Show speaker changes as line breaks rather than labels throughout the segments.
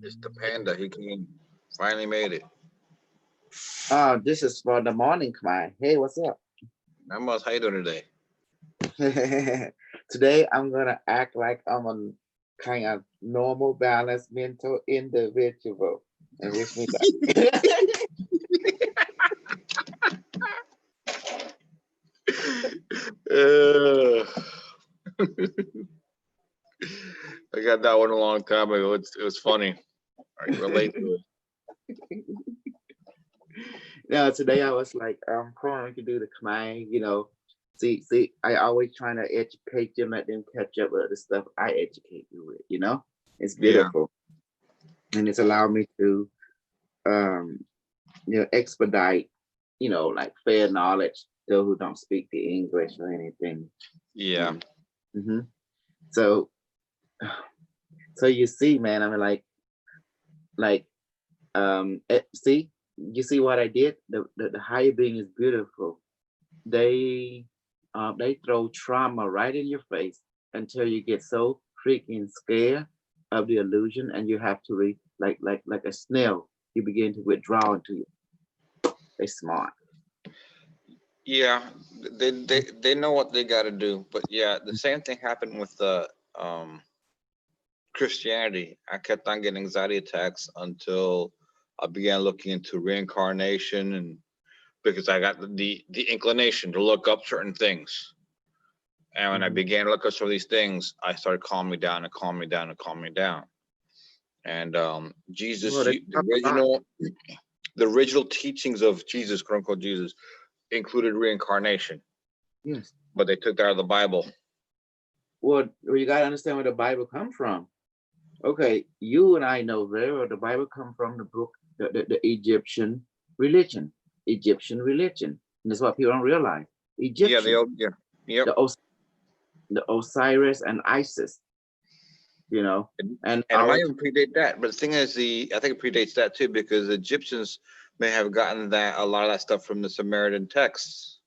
It's the panda. He came. Finally made it.
Oh, this is for the morning, Khmer. Hey, what's up?
How you doing today?
Today I'm gonna act like I'm a kind of normal, balanced, mental individual, and wish me luck.
Uh, I got that one a long time ago. It was funny. I can relate to it.
No, today I was like, calling to do the Khmer, See, I always trying to educate them, let them catch up with the stuff I educate you with. It's
Yeah.
beautiful, and it's allowed me to, um, expedite, like fair knowledge those who don't speak the English or anything.
Yeah.
And so, so you see, man, I mean, like, see, you see what I did? The higher being is beautiful. They throw trauma right in your face until you get so freaking scared of the illusion, and you have to like a snail. You begin to withdraw into you. They smart.
Yeah. They know what they got to do, but yeah, the same thing happened with the Christianity. I kept on getting anxiety attacks until I began looking into reincarnation, and because I got the inclination to look up certain things. And when I began to look up some of these things, I started calming me down and calming me down and calming me down. And Jesus,
Well, they talk about
the original teachings of Jesus, quote unquote Jesus, included reincarnation,
yes.
but they took that out of the Bible.
Well, you gotta understand where the Bible come from. Okay, you and I know very well the Bible come from the book, the Egyptian religion. Egyptian religion. And that's what people don't realize.
Yeah,
Egyptian,
yeah, yep.
the the Osiris and Isis, and
And it might even predate that, but the thing is, I think it predates that too, because the Egyptians may have gotten that a lot of that stuff from the Samaritan texts,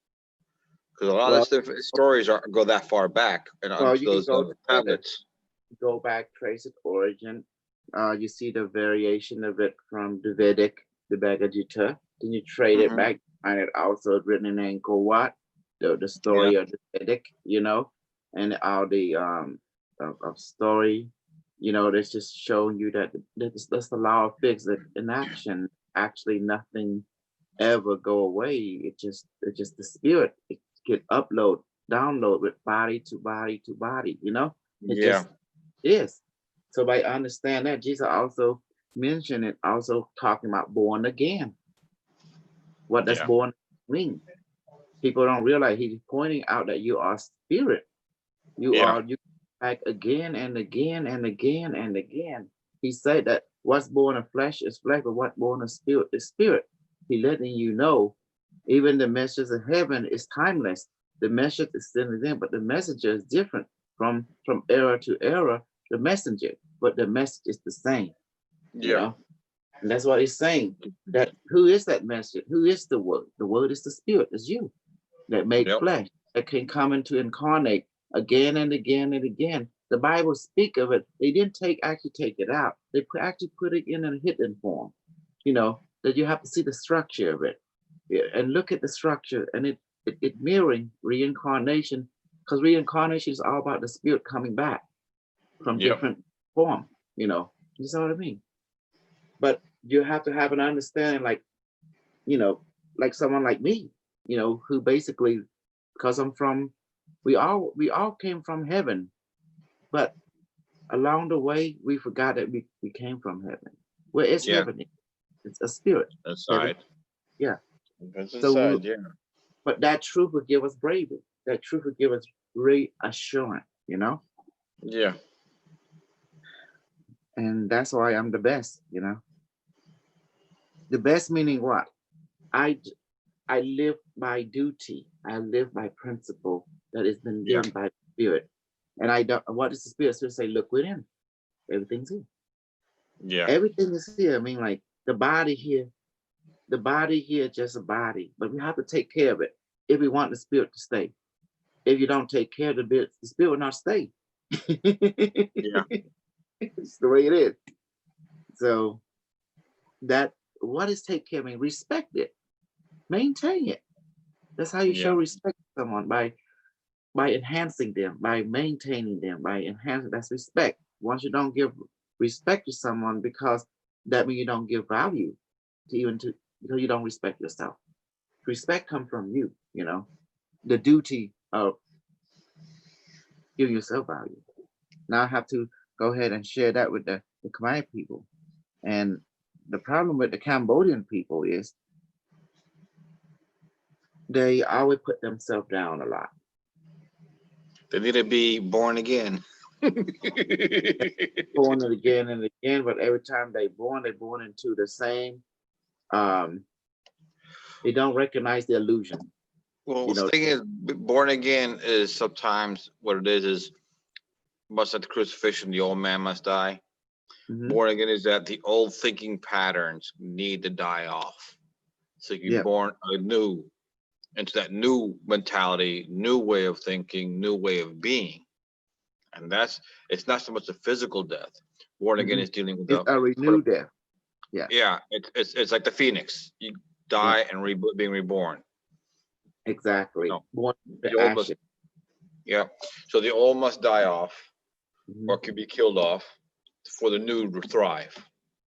because a lot of
well,
the stories aren't go that far back and onto
you can
those
go further,
tablets.
go back, trace its origin. You see the variation of it from the Vedic, the Bhagavad Gita. Then you trade it
Hmm.
back, and it also written in Angkor Wat. the story of the Vedic, you know, and all the of story, you know, that's just showing you that that's the law of physics in action. Actually, nothing ever go away. It's just the spirit. It can upload, download with body to body to body, you know? It
Yeah.
just is. So by understand that, Jesus also mentioned it, also talking about born again. What does
Yeah.
born mean? People don't realize he's pointing out that you are spirit. You
Yeah.
are you back again and again and again and again. He said that what's born of flesh is flesh, but what's born of spirit is spirit. He letting you know, even the message of heaven is timeless. The message is still there, but the messenger is different from era to era. The messenger, but the message is the same. You
Yeah.
know, and that's what he's saying. That who is that message? Who is the word? The word is the spirit. It's you that made
Yep.
flesh, that can come into incarnate again and again and again. The Bible speak of it. They didn't actually take it out. They actually put it in a hidden form. You know, that you have to see the structure of it. Yeah, and look at the structure, and it mirroring reincarnation, because reincarnation is all about the spirit coming back from
Yep.
different form. You know, you know what I mean? But you have to have an understanding, like, you know, like someone like me, you know, who basically, because we all came from heaven, but along the way we forgot that we came from heaven. Where is
Yeah.
heaven? It's a spirit. Heaven.
Inside.
Yeah.
It's
So,
inside. Yeah.
but that truth will give us bravery. That truth will give us reassurance, you know?
Yeah.
And that's why I'm the best, you know? The best meaning what? I live by duty. I live by principle that has been
Yeah.
given by the spirit. And I don't, what does the spirit say? Look within. Everything's here.
Yeah.
Everything is here. I mean, like the body here, just a body, but we have to take care of it if we want the spirit to stay. If you don't take care of the spirit will not stay.
Yeah.
It's the way it is. So that what is take care of? I mean, respect it, maintain it. That's how you
Yeah.
show respect to someone, by enhancing them, by maintaining them, by enhancing. That's respect. Once you don't give respect to someone, because that means you don't give value to because you don't respect yourself. Respect comes from you, you know, the duty of giving yourself value. Now I have to go ahead and share that with the Khmer people. And the problem with the Cambodian people is they always put themselves down a lot.
They need to be born again.
Born it again and again, but every time they're born into the same. They don't recognize the illusion.
Well,
You
the
know.
thing is, born again is sometimes what it is much like the crucifixion, the old man must die.
Mhm.
Born again is that the old thinking patterns need to die off. So you're
Yeah.
born anew into that new mentality, new way of thinking, new way of being. And it's not so much a physical death. Born again
Mhm.
is dealing with
It's a
sort of,
renewed death. Yeah.
yeah, it's like the phoenix. You
Yeah.
die and being reborn.
Exactly.
No,
Born
the
the
old must,
ashes.
yeah. So the old must die off
Mhm.
or can be killed off for the new to thrive.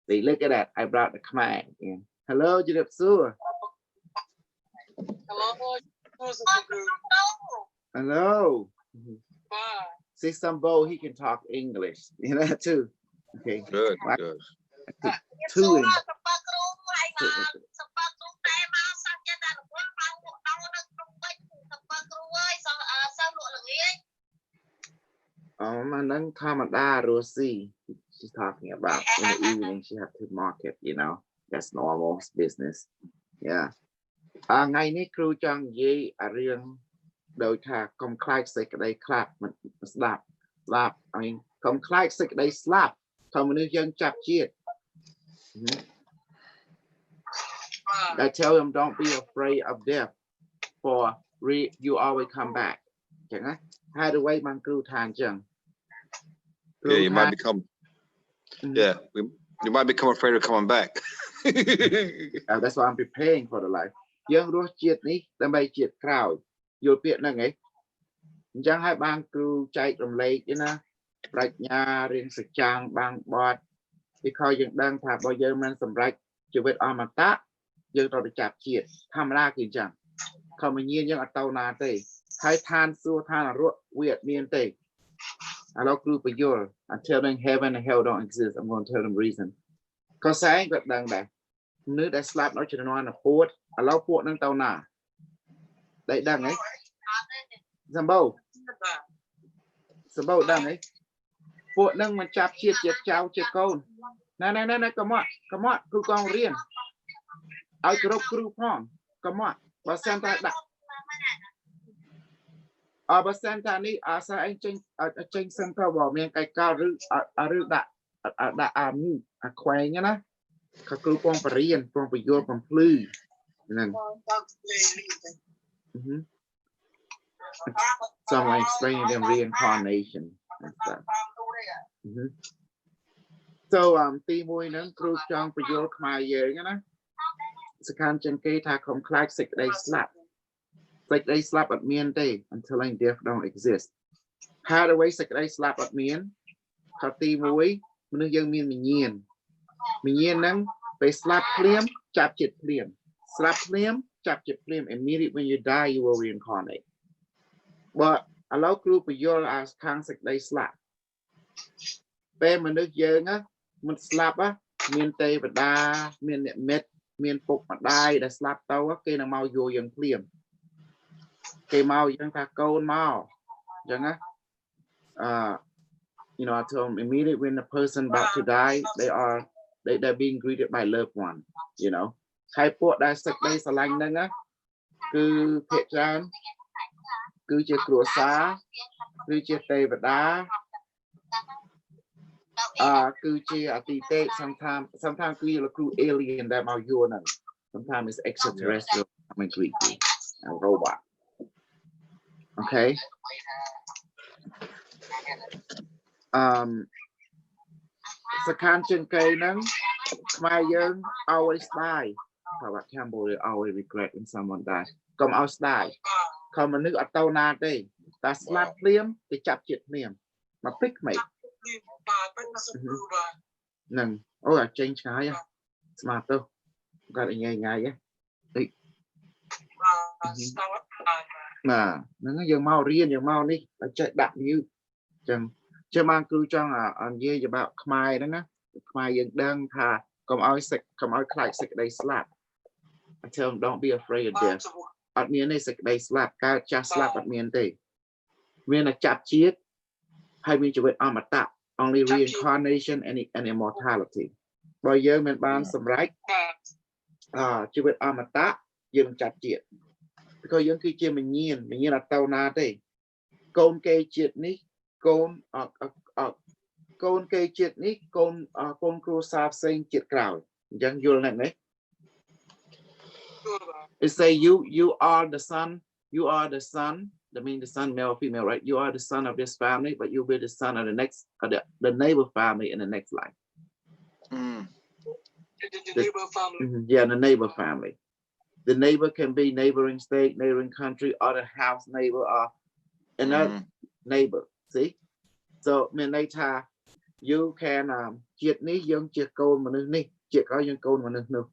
See, look at that. I brought the khmer in. Hello, Jidip Sur. Hello. Mhm. See some bow, he can talk English. You know too. Okay.
Good,
Right.
good.
I put two in. And then Kamada Rosie, she's talking about in the evening she have to market, you know. That's normal business. Yeah. ថ្ងៃនេះគ្រូចង់និយាយរឿងដោយថាកុំខ្លាចសេចក្តីខ្លាចមិនស្ដាប់ស្លាប់ I mean កុំខ្លាចសេចក្តីស្លាប់ថាមនុស្សយើងចាប់ជាតិ I tell them don't be afraid of death for you always come back ចឹងណាហើយទៅវិញបានគ្រូថាអញ្ចឹង
Yeah, you might become. Yeah, you might become afraid of coming back.
That's why I'm preparing for the life យើងរស់ជាតិនេះដើម្បីជាតិក្រោយ vô biệt là ấy chẳng hai bang cừu chạy cầm lấy chứ na rạch nhà riêng sự trang bang bọt thì coi dựng đang thả bao giờ mình sầm rạch chỉ biết ở mặt ta giờ tao bị chạp chiết tham la kì chẳng không mình nhiên nhưng ở tàu na tây hai than xua than là ruột Việt miền tây allow group of your and tell them heaven and hell don't exist. I'm going to tell them reason. Cause I ain't got done that. Nước đã slap nói chuyện nó là port, allow port nâng tàu nà. Đấy đằng ấy. Zambo đằng ấy. Port nâng mà chạp chiết chào chiết câu. Nè, come on, cứ con riêng. Ai cứ rốc phong, come on. Bà xem ta đặt. Bà xem ta ní, sao anh chênh xem ta bỏ miệng cái cao rư đã mưu, khoe nhá ná. Các cứ phong bà riêng, phong bà vô phong plư. So I'm explaining them reincarnation and stuff. So tí mùi nâng cửu trong bà vô khmer dơ nhá ná. Sự khăn chân kê ta không khai xích đây slap. Like they slap at me and day until I'm deaf don't exist. How the way they slap at me and Kati Mui, Munu Young Min Minian. Minian Nang, they slap Plim, chap chit Plim. Slap Plim, chap chit Plim. Immediately when you die, you will reincarnate. But a low group of your ass can't they slap. They Manu Young, Mun slap, Min Day, but da, Min met, Min Pok, die, the slap tower, Kena Mau Yo Young Plim. Cái mau dân ta câu mau chẳng á you know I told them immediately when the person about to die they're being greeted by loved one you know hai port đã sạch đây sờ lanh nâng á cứ thiệt ra cứ chia cửa xá cứ chia tây và đá cứ chia ở tì tê sometimes cứ là crew alien that mau vô nè sometimes it's extraterrestrial I mean creepy a robot. Okay. Sakanchen K nung my young always die. But Campbell always regret when someone dies. Come out die. Come a new at tona day. That's slap liam, the chap chit liam. My pick mate. Nung. Oh, I changed guy. Smart though. Got a guy, yeah. Mà nó giờ mau riêng giờ mau đi là chạy đặng như chẳng chưa mang cư trong dê giờ bảo khmer đó á khmer dân đang thà come out like sick they slap I tell them don't be afraid of death at miền này sick they slap cao cha slap at miền tây miền là chạp chiết hay miền chỉ biết amata only reincarnation and immortality bây giờ mình ban sầm rách chỉ biết amata dân chạp chiết because dân khi chia mình nhiên là tàu na đây con cây chiết ní con cây chiết ní con cua sáp xanh chiết cào dân vô này đấy it say you are the son that means the son male or female right you are the son of this family but you'll be the son of the next the neighbor family in the next life the neighbor family. The neighbor can be neighboring state, neighboring country, or the house neighbor, or another neighbor. See? So, you can chiết ní dân chiết côn mà nước ní, chiết có dân côn mà nước nước.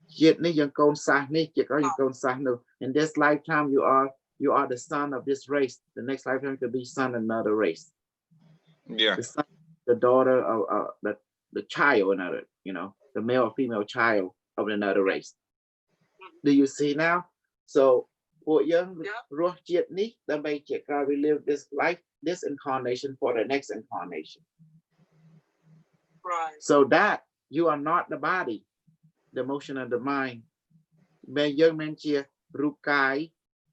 Chiết ní dân côn xa ní, chiết có dân côn xa nước. In this lifetime, you are the son of this race. The next lifetime could be son of another race.
Yeah.
The son, the daughter of the child, another, you know, the male or female child of another race. Do you see now? So, for young Roh Chiet Ni, the may check how we live this life, this incarnation for the next incarnation.
Right.
So that you are not the body, the emotion of the mind. May young men cheer Rukai,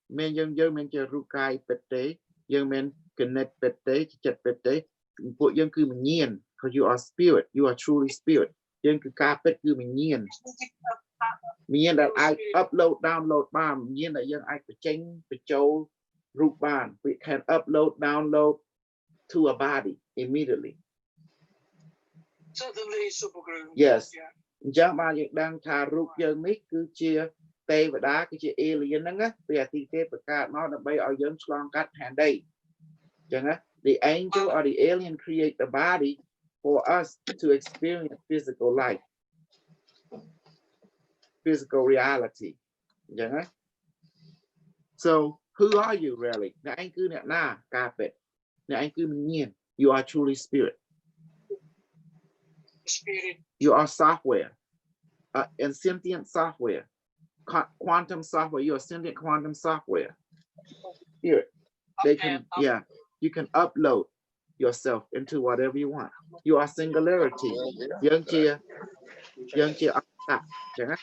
may young men cheer Rukai Pete, young men connect Pete, chat Pete, put young Kumin, because you are spirit, you are truly spirit. Young Carpet Kumin. Mean that I upload, download ban, mean that young I could change the Joe root ban. We can upload, download to a body immediately.
Certainly supergroup.
Yes. Chẳng bao nhiêu đang thà rút dân mít cứ chia ទេវតាគឺជា alien ហ្នឹងណាពីអាទិទេពប្រកាសមកដើម្បីឲ្យយើងឆ្លងកាត់ផែនដីអញ្ចឹងណា the angel or the alien create the body for us to experience physical life physical reality អញ្ចឹងណា so who are you really អ្នកឯងគឺអ្នកណាការពិតអ្នកឯងគឺវិញ្ញាណ you are truly spirit you are software and sentient software quantum software you are sentient quantum software here they can you can upload yourself into whatever you want you are singularity យើងជាអត្តតចឹងណា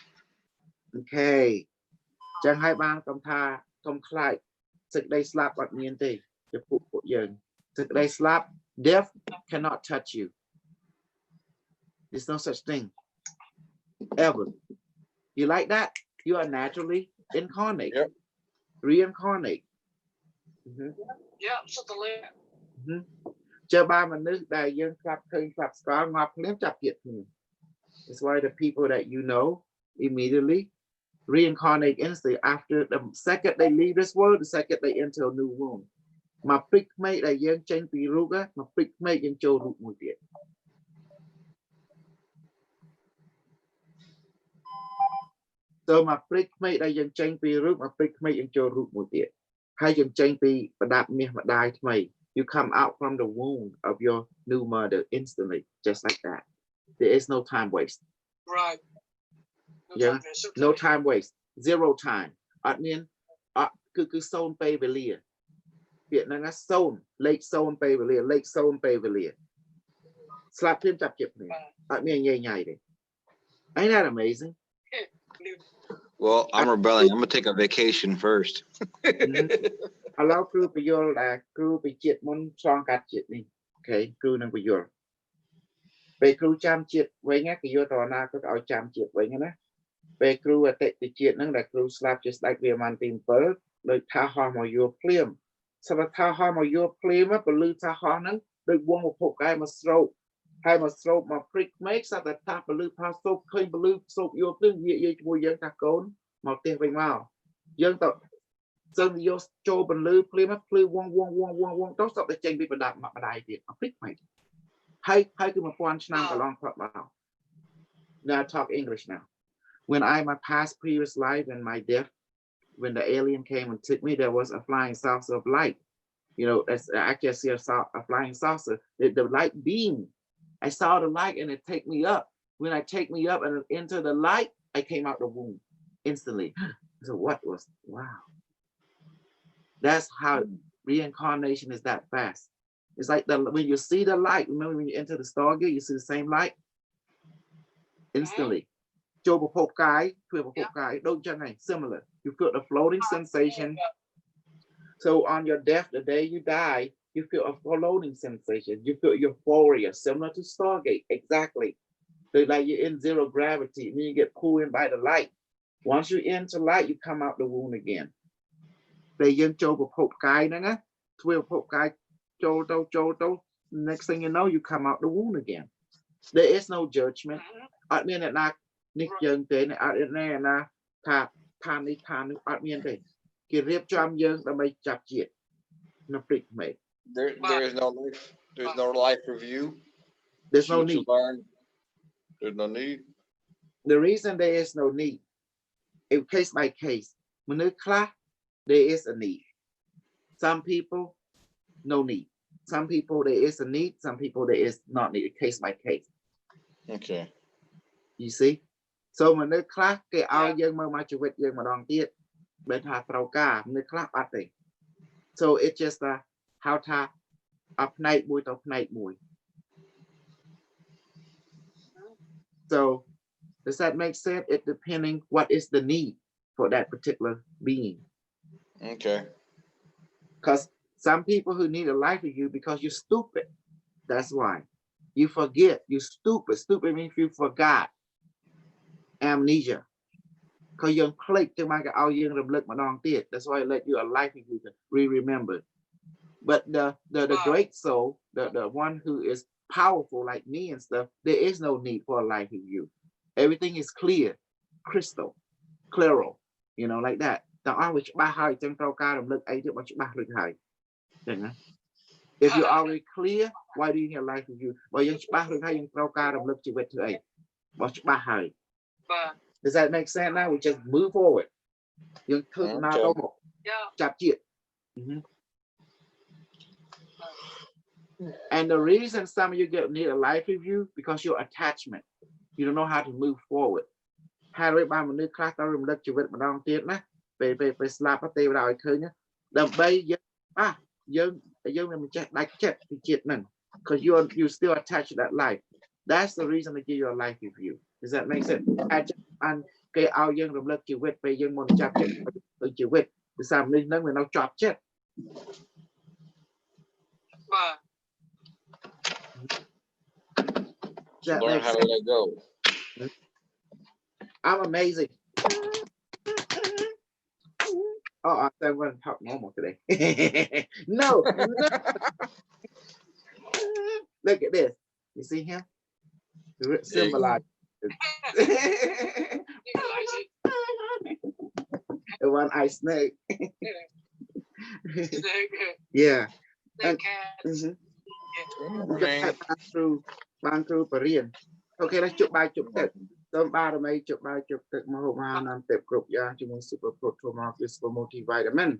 okay ចឹងហើយបានកុំថាកុំខ្លាចសេចក្តីស្លាប់អត់មានទេចំពោះពួកយើងសេចក្តីស្លាប់ death cannot touch you there's no such thing ever you like that you are naturally incarnate reincarnate ចាំបានមនុស្សដែលយើងស្លាប់ឃើញស្លាប់ស្គាល់ងាប់គ្នាចាប់ទៀតគ្នា That's why the people that you know immediately reincarnate instantly after the second they leave this world the second they enter a new womb មកព្រិចក្មេកដែលយើងចេញពីរូបមកព្រិចក្មេកយើងចូលរូបមួយទៀត so មកព្រិចក្មេកដែលយើងចេញពីរូបមកព្រិចក្មេកយើងចូលរូបមួយទៀតហើយយើងចេញពីប្រដាប់មាសម្ដាយថ្មី you come out from the womb of your new mother instantly just like that there is no time waste
right
no time waste zero time អត់មានគឺសូន្យពេលវេលាពាក្យហ្នឹងណាសូន្យលេខសូន្យពេលវេលាលេខសូន្យពេលវេលាស្លាប់ព្រាមចាប់ជាតិគ្នាអត់មានញ៉ៃញ៉ៃទេ Ain't that amazing
Well, I'm rebelling. I'm gonna take a vacation first.
ឥឡូវគ្រូបញ្យល់ដែលគ្រូពីជាតិមុនឆ្លងកាត់ជាតិនេះអូខេគ្រូនឹងបញ្យល់ពេលគ្រូចាំជាតិវិញណាគេយកទៅអនាគតឲ្យចាំជាតិវិញណាពេលគ្រូអតិថិជាតិហ្នឹងដែលគ្រូស្លាប់ជាស្ដេចវាមានទី7ដោយថាហោះមកយកភ្លាមសម្រាប់ថាហោះមកយកភ្លាមពលឺថាហោះហ្នឹងដោយវងពភពកាយមកស្រោបហើយមកស្រោបមកព្រិចមេឃសត្វតែថាពលឺផាសូបឃើញពលឺសូបយកភ្លាមនិយាយជាមួយយើងថាកូនមកផ្ទះវិញមកយើងទៅសឹងយកចូលពលឺភ្លាមភ្លឺវងទៅសត្វតែចេញពីប្រដាប់មកម្ដាយទៀតព្រិចមេឃហើយគឺ1000ឆ្នាំកន្លងផុតមក Now I talk English now when I my past previous life and my death when the alien came and took me there was a flying saucer of light you know as I can see a flying saucer the light beam I saw the light and it take me up when I take me up and into the light I came out the womb instantly so what was wow that's how reincarnation is that fast it's like when you see the light remember when you enter the Stargate you see the same light instantly ចូលប្រភពកាយធ្វើប្រភពកាយដូចចឹងហើយ similar you feel the floating sensation so on your death the day you die you feel a floating sensation you feel euphoria similar to Stargate exactly so like you're in zero gravity and you get pulled in by the light once you enter light you come out the womb again ពេលយើងចូលប្រភពកាយហ្នឹងណាធ្វើប្រភពកាយចូលទៅ next thing you know you come out the womb again there is no judgment អត់មានអ្នកណានេះយើងទេអត់មានអ្នកណាថានេះអត់មានទេគេរៀបចំយើងដើម្បីចាប់ជាតិនៅព្រិចមេឃ
There is no life. There's no life review.
There's no need.
There's no need.
The reason there is no need in case by case មនុស្សខ្លះ there is a need some people no need some people there is a need some people there is not need case by case
Okay
you see so មនុស្សខ្លះគេឲ្យយើងមកជីវិតយើងម្ដងទៀតបើថាត្រូវការមនុស្សខ្លះអត់ទេ so it's just how ថាផ្នែកមួយទៅផ្នែកមួយ so does that make sense it depending what is the need for that particular being
okay
because some people who need a life of you because you're stupid that's why you forget you stupid means you forgot amnesia because you're click to make out you that's why I let you a life if you can remember but the great soul the one who is powerful like me and stuff there is no need for a life in you everything is clear crystal claro you know, like that. Don't always bahai chẳng trao ca động lực ấy chứ bao bah lực hại. If you're already clear, why do you need a life review? Bởi những bah lực hay những trao ca động lực chỉ về thứ ấy. Bao bahai. Does that make sense now? We just move forward. Những thứ nào đâu một chạp chuyện. And the reason some of you need a life review because your attachment, you don't know how to move forward. Hai đứa ba một nước khác tao rừng đất chỉ vật mà đang tiết nè, về slap bắt tay vào đòi khơi nhá. Đầm bay dân mình chết đánh chết thì chết nè, because you still attached to that life. That's the reason I give you a life review. Does that make sense? Anh cái ao dân rừng đất chỉ vật về dân một chạp chết từ chỉ vật, thì sao mình nâng mình nó chọc chết.
Learn how to let go.
I'm amazing. Oh, I'm going to talk normal today. No. Look at this. You see him? Symbolize. The one eye snake. Yeah. Ban through Korean. Okay, let's chụp bài chụp tịch. Tôm ba rồi mấy chụp bài chụp tịch mà hôm nay làm tệp group ya chúng mình super protein super multivitamin.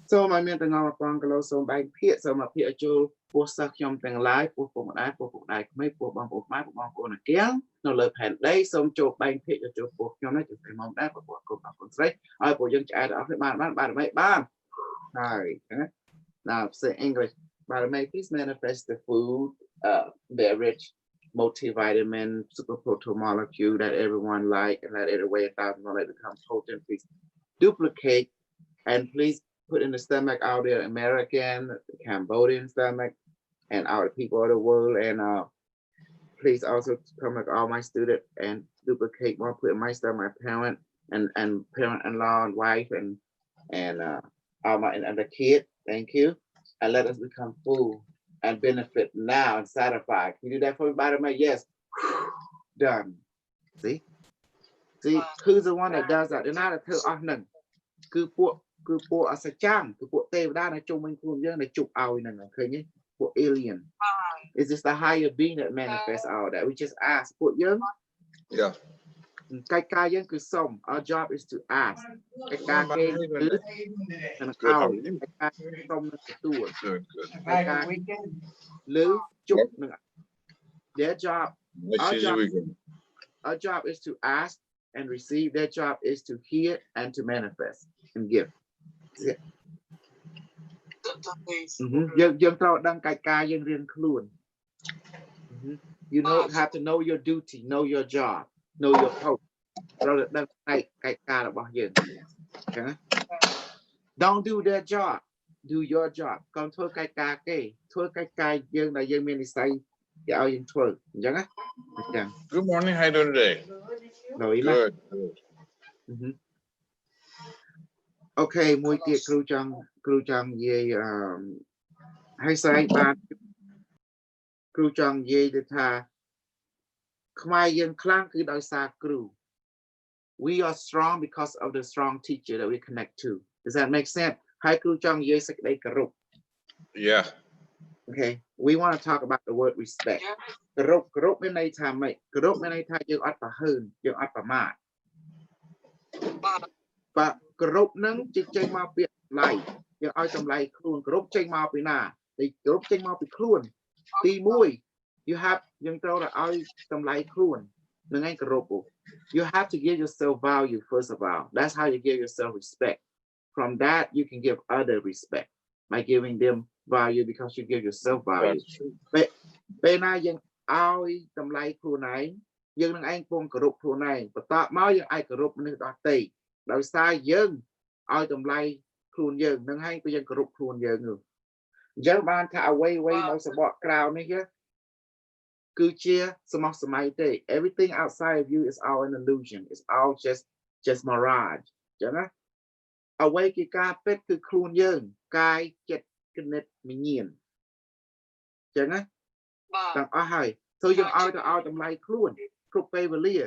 So my miệng tiếng Anh bằng cái lô số bài phiệt so mà phiệt cho bố sắc trong tiếng lái bố phục đại mấy bố bằng bố máy bố bằng bố là kéo nó lời hẹn đây xong cho bài phiệt cho bố trong nó chỉ phải mong đáp và bố cùng bằng con đấy. Ai bố dân chạy đó phải bàn mấy ban. Này, now say English. By may please manifest the food, beverage, multivitamin, super protein molecule that everyone like, and let it weigh 1,000, let it become potent. Please duplicate and please put in the stomach out there, American, Cambodian stomach, and our people of the world. And please also come like all my students and duplicate more, put in my stomach, my parent and parent-in-law and wife and all my and the kid. Thank you. And let us become full and benefit now and satisfied. Can you do that for everybody? Mate? Yes. Done. See, who's the one that does that? They're not a two often. Cứ bộ ở chang, cứ bộ tê đa này chung mình cùng dân này chụp ao này okay nhé. Bộ alien. It's just the higher being that manifests all that. We just ask. Bộ dân.
Yeah.
Cái dân cứ sống. Our job is to ask. Cái cái and a cow. Cái sống nó tuổi. Cái lứ chụp. Their job. Our job is to ask and receive. Their job is to hear and to manifest and give. Yeah. Dân tao đang cái dân riêng luôn. You have to know your duty, know your job, know your post. Rồi đang cái là bao nhiêu? Don't do their job, do your job. Còn thôi cái dân là dân mình say, cái ao dân thôi, chẳng á?
Good morning, how you doing today? Good.
Okay, muy tiệt kêu chăng về hay sai ba kêu chăng về để tha khmer dân khlang cứ đòi xa kêu. We are strong because of the strong teacher that we connect to. Does that make sense? Hay kêu chăng về sắc đây group.
Yeah.
Okay, we want to talk about the word respect. Group bên này tham mày, group bên này tham dân ắt và hơn, dân ắt và mát. Và group nâng chỉ chơi mau bị lại, dân ai tầm lại luôn group chơi mau bị nà, thì group chơi mau bị luôn. Tí mùi, you have dân trâu là ai tầm lại luôn, nâng anh group. You have to give yourself value first of all. That's how you give yourself respect. From that, you can give other respect by giving them value because you give yourself value. Bên này dân ai tầm lại luôn này, dân nâng anh phong group luôn này, và tạo máu dân ai group nên đó tì.ដោយសារយើងឲ្យតម្លៃខ្លួនយើងនឹងឲ្យយើងគោរពខ្លួនយើងយើងបានថាអ្វីនៅសបកក្រៅនេះគឺជាសមស្ម័យទេ everything outside of you is all an illusion, it's all just mirage ចឹងណាអ្វីគឺការពិតគឺខ្លួនយើងកាយចិត្តគណិតវិញ្ញាណចឹងណាទាំងអស់ហើយsoយើងឲ្យតម្លៃខ្លួនគ្រប់ពេលវេលា.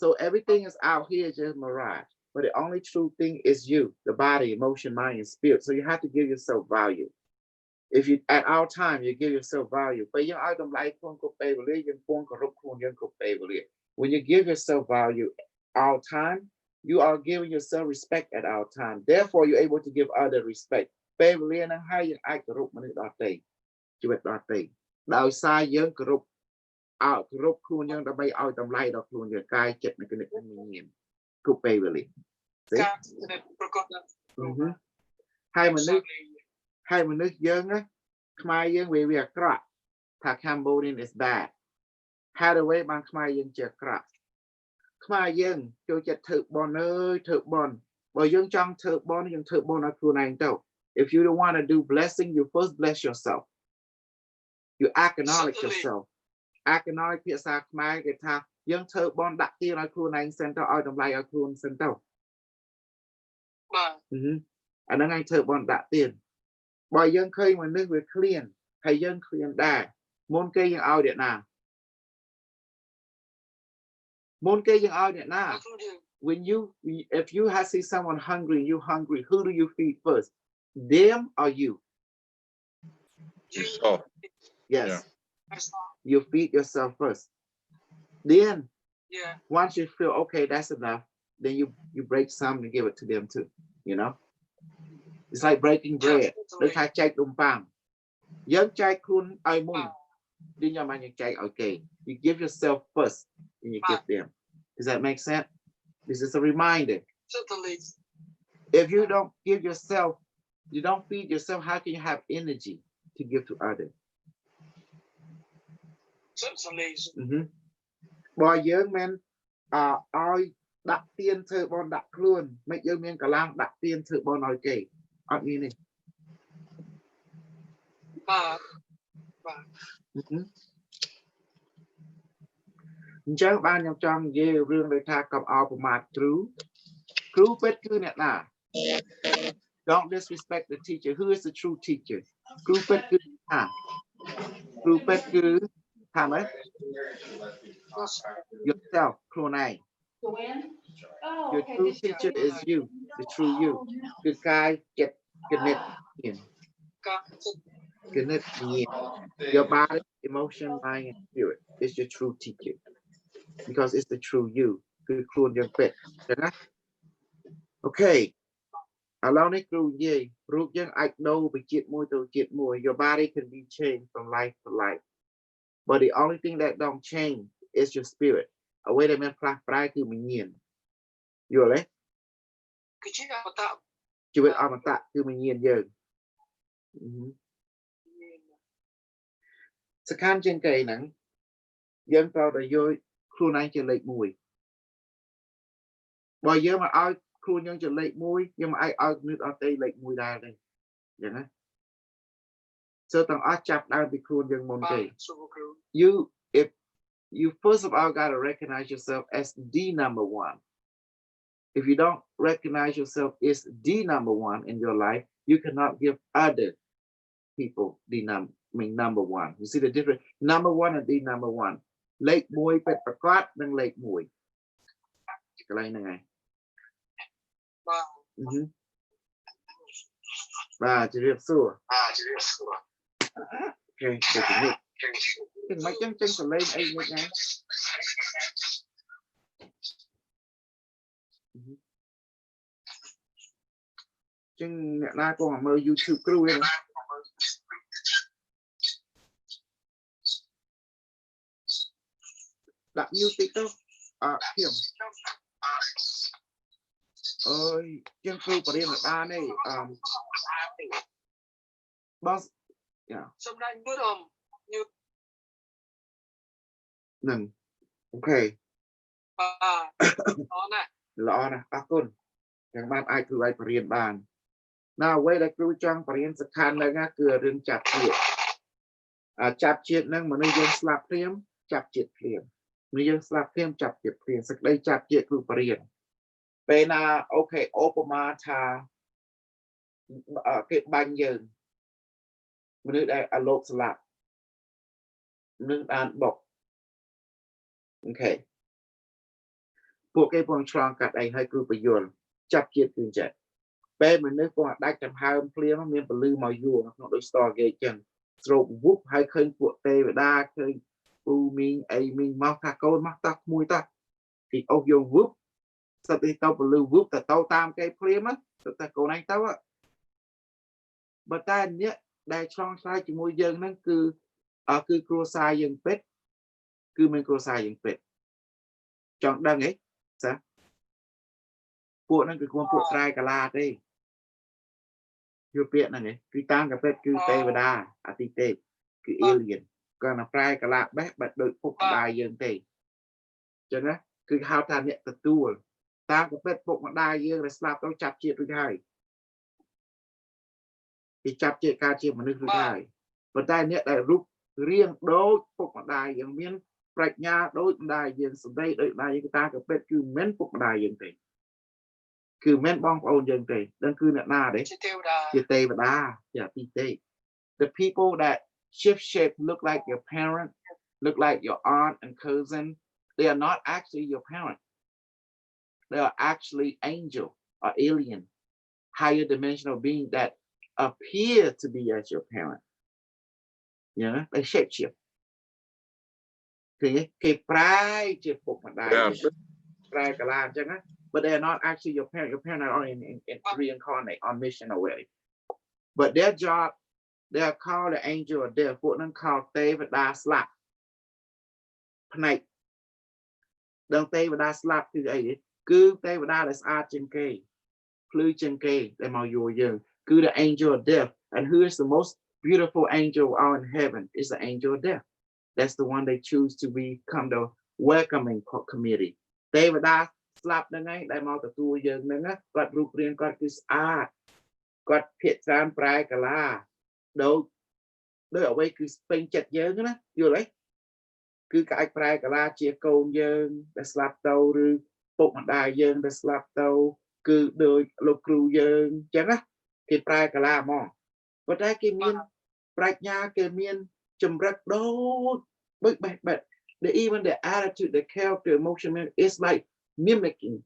So everything is out here just mirage. but the only true thing is you, the body, emotion, mind, and spirit. So you have to give yourself value. If you at our time you give yourself value, but you are when you give yourself value our time, you are giving yourself respect at our time. Therefore, you're able to give other respect. Hai mà nước dân á, Khmer dân về việc krọ, thà Cambodian is bad. How the way bằng Khmer dân chè krọ. Khmer dân cho chè thử bon ơi, thử bon. Bởi dân trong thử bon ở khu này đâu. If you don't want to do blessing, you first bless yourself. You acknowledge yourself. Acknowledge phía xa Khmer cái thà dân thử bon đặt tiền ở khu này xem tao ở đồng lại ở khu xem tao. Anh đang anh thử bon đặt tiền. Bởi dân khơi mà nước về clean, hay dân clean đà, môn cây dân ao điện nào. Môn cây dân ao điện nào. If you have see someone hungry, you hungry, who do you feed first? Them or you?
Yourself.
Yes.
Yeah.
You feed yourself first. Then, once you feel, okay, that's enough, then you break some and give it to them too, you know? It's like breaking bread. Đôi thay chạy đùm phàm. Dân chạy khuôn ai môn. Đi nhau mà những chạy, okay. You give yourself first, and you give them. Does that make sense? This is a reminder.
Certainly.
If you don't give yourself, you don't feed yourself, how can you have energy to give to others?
Certainly.
Boy young man, ai đặt tiền thử bọn đặt luôn. Mấy dân miền cả lang đặt tiền thử bọn nói kể. Ở như này. Chắc bạn nhằm trong dê rương đời tha cầm áo của mặt trú. Trú bết cứ nè nà. Don't disrespect the teacher. Who is the true teacher? Trú bết cứ nè. Trú bết cứ thả mấy. Yourself, khuôn này. Your true teacher is you, the true you. Good guy, get connect in. Connect in. Your body, emotion, mind, and spirit is your true teacher. Because it's the true you. Good khuôn young pet. Okay. Allow it to ye. Root young I know but get more. Your body can be changed from life to life. But the only thing that don't change is your spirit. A way that man pride to me. You right? Chứ biết ông tạ cứ mình nhìn giờ. Sẽ khăn trên cây nắng. Dân tao đã vô khuôn anh cho lệch mùi. Bởi giờ mà ai khuôn nhân cho lệch mùi, nhưng mà ai nước ở đây lệch mùi ra đây. Vậy đó. So tao ai chạp đang bị khuôn dân môn cây. If you first of all gotta recognize yourself as the number one. If you don't recognize yourself as the number one in your life, you cannot give other people the number one. You see the difference? Number one and the number one. Lake mùi pet pakot nang lake mùi. Cái này này. Bà chỉ riêng xua. Okay, cái mấy chân phải lên ấy một ngày. Chừng mẹ na con mơ YouTube crew ấy. Đặt music đâu. Hiểu. Ơi, chân crew của riêng là ba này. Boss. Yeah. Nâng. Okay. Lọ nè, con. Yang ban ai cứ ai riêng bàn. Now, way that crew trong riêng sẽ khăn là ngã cửa rừng chạp chiết. Chạp chiết nâng mà nơi dân slap phim, chạp chiết phim. Nơi dân slap phim, chạp chiết phim. Sẽ đây chạp chiết crew riêng. Bên okay, Obama tha cái bánh dân. Nơi đây lột slap. Nơi đàn bọc. Okay.ពួកគេពងឆ្លងកាត់ឯងឲ្យគឺបញ្យល់ chặt chiết cứ chạy bé mình nước con đai chầm hai ông phlia nó miền bờ lư màu vua nó đối store ghê chân stroke whoop hay khơi của tê và đa khơi u min a min mau thà câu mắc tắc mùi tắc thì ông vô whoop sau khi tao bờ lư whoop ta tao tam cái phlia mất ta cô này tao á bà ta nhé đại trong sai chỉ môi dân nó cứ ở cứ cua sai dân pet cứ mình cua sai dân pet chọn đăng ấy saoពួកហ្នឹងគឺគាត់ពួកស្រែកាឡាទេយកពាក្យហ្នឹងឯងគឺតាមកាពេតគឺទេវតាអាទិទេពគឺ alien គាត់ណាប្រែកាឡាបេះបាត់ដូចពុកម្ដាយយើងទេអញ្ចឹងណាគឺហៅថាអ្នកទទួលតាមកាពេតពុកម្ដាយយើងដែលស្លាប់ទៅចាប់ជាតិរួចហើយគេចាប់ជាតិការជាមនុស្សរួចហើយប៉ុន្តែអ្នកដែលរូបរាងដូចពុកម្ដាយយើងមានប្រាជ្ញាដូចម្ដាយយើងសម្ដីដូចម្ដាយយើងតាមកាពេតគឺមិនមែនពុកម្ដាយយើងទេគឺមិនបងប្អូនយើងទេដឹងគឺអ្នកណាទេជាទេវតាជាអាទិទេព the people that shift shape look like your parent look like your aunt and cousin they are not actually your parent they are actually angel or alien higher dimensional being that appear to be as your parent you know they shape shift គេប្រែជាពុកម្ដាយប្រែកាឡាអញ្ចឹងណាbut they are not actually your parent. Your parents are in reincarnate on mission away. But their job, they are called the angel of death.ពួកនឹង called ទេវតាស្លាប់ផ្នែកដល់ទេវតាស្លាប់គឺអីគឺទេវតាដែលស្អាតជាងគេភ្លឺជាងគេដែលមកយួរយើងគឺ the angel of death. And who is the most beautiful angel out in heaven is the angel of death. That's the one they choose to become the welcoming committee. ទេវតាស្លាប់ហ្នឹងឯងដែលមកទទួលយើងហ្នឹងគាត់រូបរាងគាត់គឺស្អាតគាត់ភាកច្រើនប្រែកាឡាដូចអ្វីគឺពេញចិត្តយើងណាយល់ទេគឺក៏អាចប្រែកាឡាជាកូនយើងដែលស្លាប់ទៅឬពុកម្ដាយយើងដែលស្លាប់ទៅគឺដូចលោកគ្រូយើងអញ្ចឹងណាគេប្រែកាឡាហ្មងប៉ុន្តែគេមានប្រាជ្ញាគេមានចម្រិតដូចបេះបេះ even the attitude the character emotion is like mimicking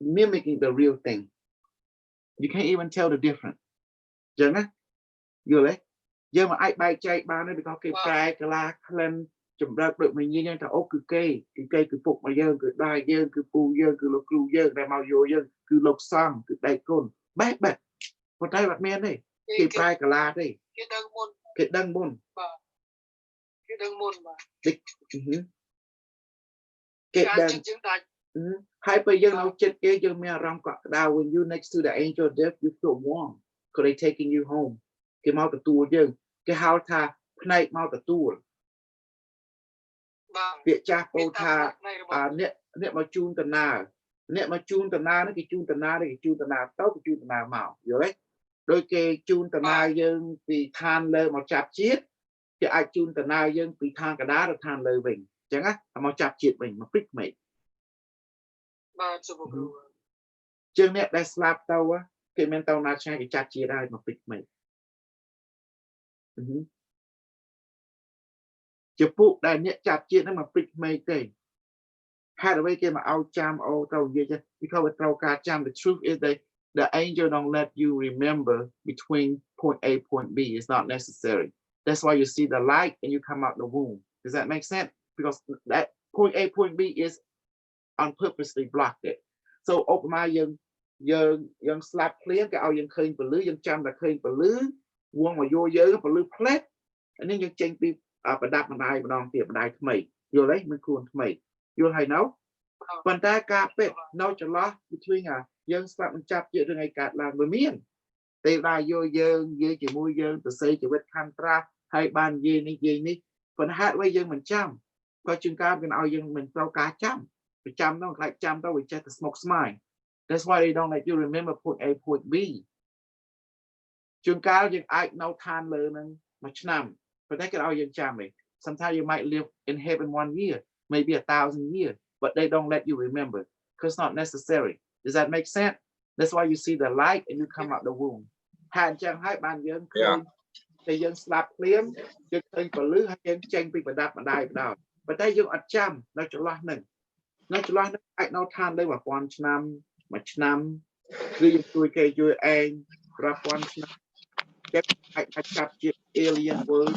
the real thing. You can't even tell the difference. អញ្ចឹងណាយល់ទេយើងមកអាចបែកចែកបានទេ because គេប្រែកាឡាក្លិនចម្រើដូចមួយញញថាអូគឺគេគឺពុកមកយើងគឺដាយយើងគឺពូយើងគឺលោកគ្រូយើងដែលមកយល់យើងគឺលោកសង្ឃគឺដៃគុណបែបប៉ុន្តែអត់មានទេគេប្រែកាឡាទេគេដឹងមុនបាទគេដឹងមុនបាទគេដឹងហើយពេលយើងនៅចិត្តគេយើងមានអារម្មណ៍កក់ក្ដៅ when you next to the angel of death you feel warm because they taking you home គេមកទទួលយើងគេហៅថាផ្នែកមកទទួលបាទពាក្យចាស់ពោលថាអ្នកមកជូនដំណើរនេះគេជូនដំណើរទៅគេជូនដំណើរមកយល់ទេដោយគេជូនដំណើរយើងពីឋានលើមកចាប់ជាតិគេអាចជូនដំណើរយើងពីឋានកណ្ដាលទៅឋានលើវិញអញ្ចឹងណាមកចាប់ជាតិវិញមកព្រិចមេឃបាទសុខគ្រូជាងអ្នកដែលស្លាប់ទៅគេមានទៅណាឆ្ងាយគេចាប់ជាតិហើយមកព្រិចមេឃជាពួកដែលអ្នកចាប់ជាតិហ្នឹងមកព្រិចមេឃទេហេតុអ្វីគេមកឲ្យចាំអូទៅនិយាយពីเขาត្រូវការចាំ the truth is that the angel don't let you remember between point A point B it's not necessary that's why you see the light and you come out the womb does that make sense because that point A point B is on purposely blocked it so ឧបមាយើងស្លាប់ភ្លាមគេឲ្យយើងឃើញពលឺយើងចាំតែឃើញពលឺវងមកយកយើងពលឺផ្លែតអានេះយើងចេញពីប្រដាប់បណ្ដាយម្ដងទៀតបណ្ដាយថ្មីយល់ទេមិនខ្លួនថ្មីយល់ហើយនៅប៉ុន្តែការពេកនៅចន្លោះ between យើងស្លាប់បញ្ចាប់ជារឿងឯកើតឡើងវាមានទេវតាយកយើងនិយាយជាមួយយើងទៅសេជីវិតខន្ត្រាហើយបាននិយាយនេះប៉ុន្តែហេតុអ្វីយើងមិនចាំក៏ជាងការគេឲ្យយើងមិនត្រូវការចាំប្រចាំនោះខ្លាចចាំទៅវាចេះតែស្មុគស្មាញ that's why they don't let you remember point A point B ជាងការយើងអាចនៅឋានលើនឹងមួយឆ្នាំប៉ុន្តែគេឲ្យយើងចាំឯង sometimes you might live in heaven 1 year maybe 1,000 years but they don't let you remember because it's not necessary does that make sense that's why you see the light and you come out the womb ហើយអញ្ចឹងហើយបានយើងឃើញតែយើងស្លាប់ភ្លាមយើងឃើញពលឺហើយយើងចេញពីប្រដាប់បណ្ដាយដល់ប៉ុន្តែយើងអត់ចាំនៅចន្លោះហ្នឹងអាចនៅឋានលើ 1000 ឆ្នាំ មួយឆ្នាំគឺយើងជួយគេជួយឯងរាប់ពាន់ឆ្នាំចិត្តអាចចាប់ជា alien world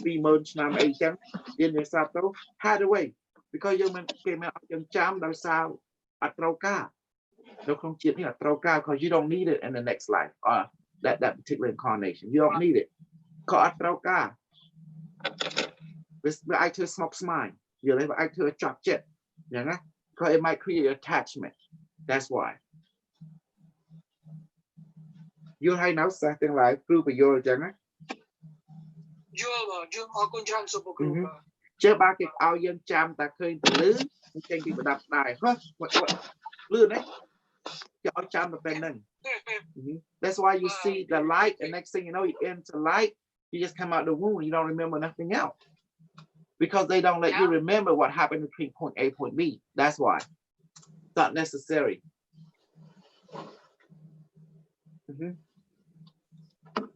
20000 ឆ្នាំអីចឹងយើងនិយាយស្រាប់ទៅ hide away because យើងមិនគេមិនឲ្យយើងចាំដោយសារអត់ត្រូវការនៅក្នុងជាតិនេះអត់ត្រូវការ because you don't need it in the next life or that particular incarnation you don't need it ក៏អត់ត្រូវការវាអាចធ្វើស្មុគស្មាញយល់ទេវាអាចធ្វើចប់ចិត្តអញ្ចឹងណា because it might create attachment that's why យល់ហើយនៅសិស្សទាំងឡាយគ្រូបញ្យល់អញ្ចឹងណា
យល់អរគុណច្រើនសូមគ្រូ
ចេះបើគេឲ្យយើងចាំតែឃើញទៅលឺចេញពីប្រដាប់ដែរហ៎លឿនណាគេឲ្យចាំតែពេលហ្នឹង that's why you see the light and next thing you know you enter light you just come out the womb you don't remember nothing else because they don't let you remember what happened between point A point B that's why it's not necessary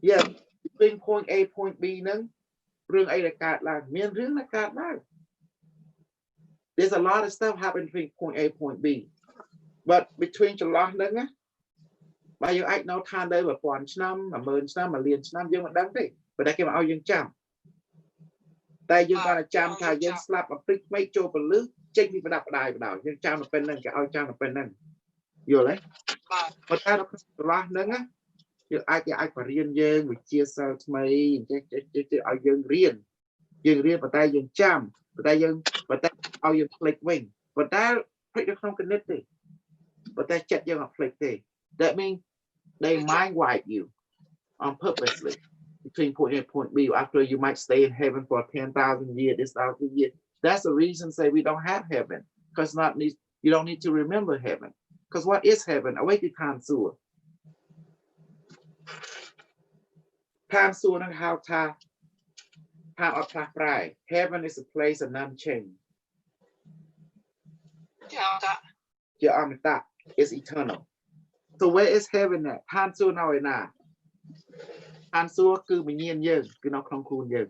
yeah between point A point B ហ្នឹងរឿងអីដែលកើតឡើងមានរឿងដែលកើតឡើង there's a lot of stuff happen between point A point B but between ចន្លោះហ្នឹងណាបើយើងអាចនៅឋានដែរ1000ឆ្នាំ10000ឆ្នាំ1លានឆ្នាំយើងមិនដឹងទេប៉ុន្តែគេមកឲ្យយើងចាំតែយើងគាត់តែចាំថាយើងស្លាប់អំពីក្មេកចូលពលឹះចេញពីប្រដាប់ផ្ដាយបដោយយើងចាំតែប៉ុណ្្នឹងគេឲ្យចាំតែប៉ុណ្្នឹងយល់ទេប៉ុន្តែនៅក្នុងចន្លោះហ្នឹងណាយើងអាចបរៀនយើងវិជាសិលថ្មីចេះឲ្យយើងរៀនប៉ុន្តែយើងចាំប៉ុន្តែឲ្យយើងភ្លេចវិញប៉ុន្តែភ្លេចនៅក្នុងគណិតទេប៉ុន្តែចិត្តយើងអត់ភ្លេចទេ that means they mind wipe you on purposely between point A and point B after you might stay in heaven for 10,000 years this 1,000 years that's the reason say we don't have heaven because you don't need to remember heaven because what is heaven អ្វីគឺឋានសួគ៌ឋានសួគ៌នឹងហៅថាឋានអត់ផ្លាស់ប្រែ heaven is a place of none change ជាអមតៈ is eternal so where is heaven at ឋានសួគ៌នៅឯណាឋានសួគ៌គឺវិញ្ញាណយើងគឺនៅក្នុងខ្លួនយើង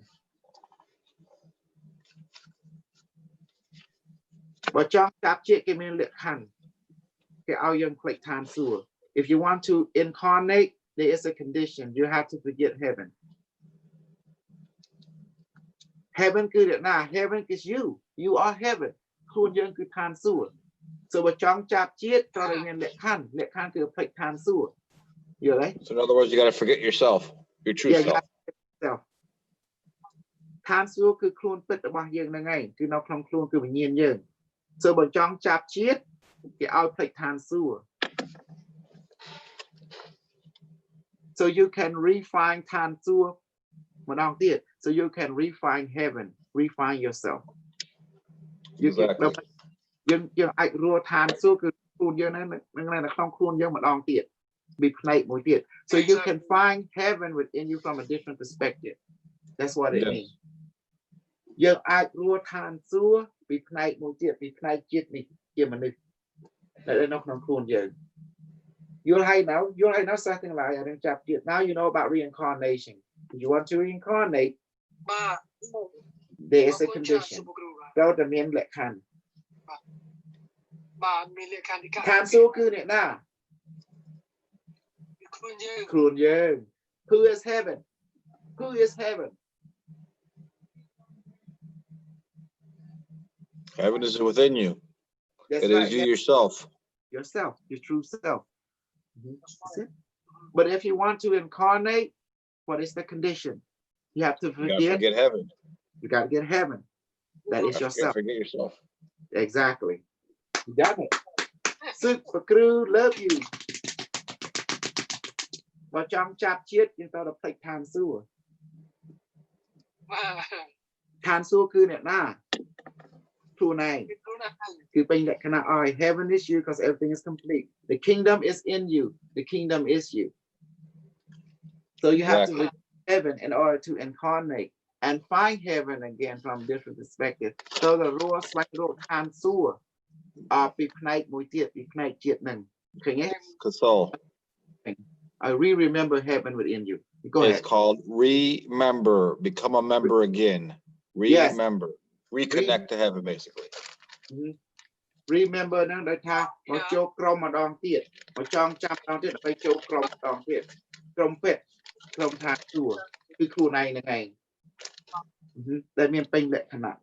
បើចង់ចាប់ជាតិគេមានលក្ខខណ្ឌគេឲ្យយើងភ្លេចឋានសួគ៌ if you want to incarnate there is a condition you have to forget heaven heaven គឺអ្នកណា heaven is you are heaven ខ្លួនយើងគឺឋានសួគ៌ so បើចង់ចាប់ជាតិត្រូវតែមានលក្ខខណ្ឌគឺភ្លេចឋានសួគ៌យល់ទេ
So in other words you got to forget yourself your true self
ឋានសួគ៌គឺខ្លួនពិតរបស់យើងហ្នឹងឯងគឺនៅក្នុងខ្លួនគឺវិញ្ញាណយើង so បើចង់ចាប់ជាតិគេឲ្យភ្លេចឋានសួគ៌ so you can refine ឋានសួគ៌ម្ដងទៀត so you can refine heaven refine yourself យើងអាចរស់ឋានសួគ៌គឺខ្លួនយើងនៅក្នុងខ្លួនយើងម្ដងទៀតពីផ្នែកមួយទៀត so you can find heaven within you from a different perspective that's what it means យើងអាចរស់ឋានសួគ៌ពីផ្នែកមួយទៀតពីផ្នែកជាតិនេះជាមនុស្សដែលនៅក្នុងខ្លួនយើងយល់ហើយនៅសិស្សទាំងឡាយឲ្យនឹងចាប់ជាតិ now you know about reincarnation if you want to reincarnate there is a condition ត្រូវតែមានលក្ខខណ្ឌ
បាទមានលក្ខខណ្ឌ
ឋានសួគ៌គឺអ្នកណាខ្លួនយើង who is heaven
heaven is within you
that's
it
right.
is you yourself
your true self but if you want to incarnate what is the condition you have to forget
heaven
you got to get heaven that is yourself
forget yourself
exactly you got it super crew love you បើចង់ចាប់ជាតិយើងត្រូវតែភ្លេចឋានសួគ៌ឋាนសួគ៌គឺអ្នកណាខ្លួនឯងគឺពេញលក្ខណៈឲ្យ heaven is you because everything is complete the kingdom is in you the kingdom is you so you have to live heaven in order to incarnate and find heaven again from different perspective so the rules like ឋានសួគ៌ពីផ្នែកមួយទៀតពីផ្នែកជាតិហ្នឹងឃើញទេ
Console
I remember heaven within you. Go ahead.
It's called remember, become a member again. Remember, reconnect to heaven, basically.
remember ហ្នឹងដែលថាមកចូលក្រុមម្ដងទៀតមកចងចាំម្ដងទៀតដើម្បីចូលក្រុមម្ដងទៀតក្រុមពេទ្យក្រុមថាសួរគឺខ្លួនឯងហ្នឹងឯងដែលមានពេញលក្ខណៈ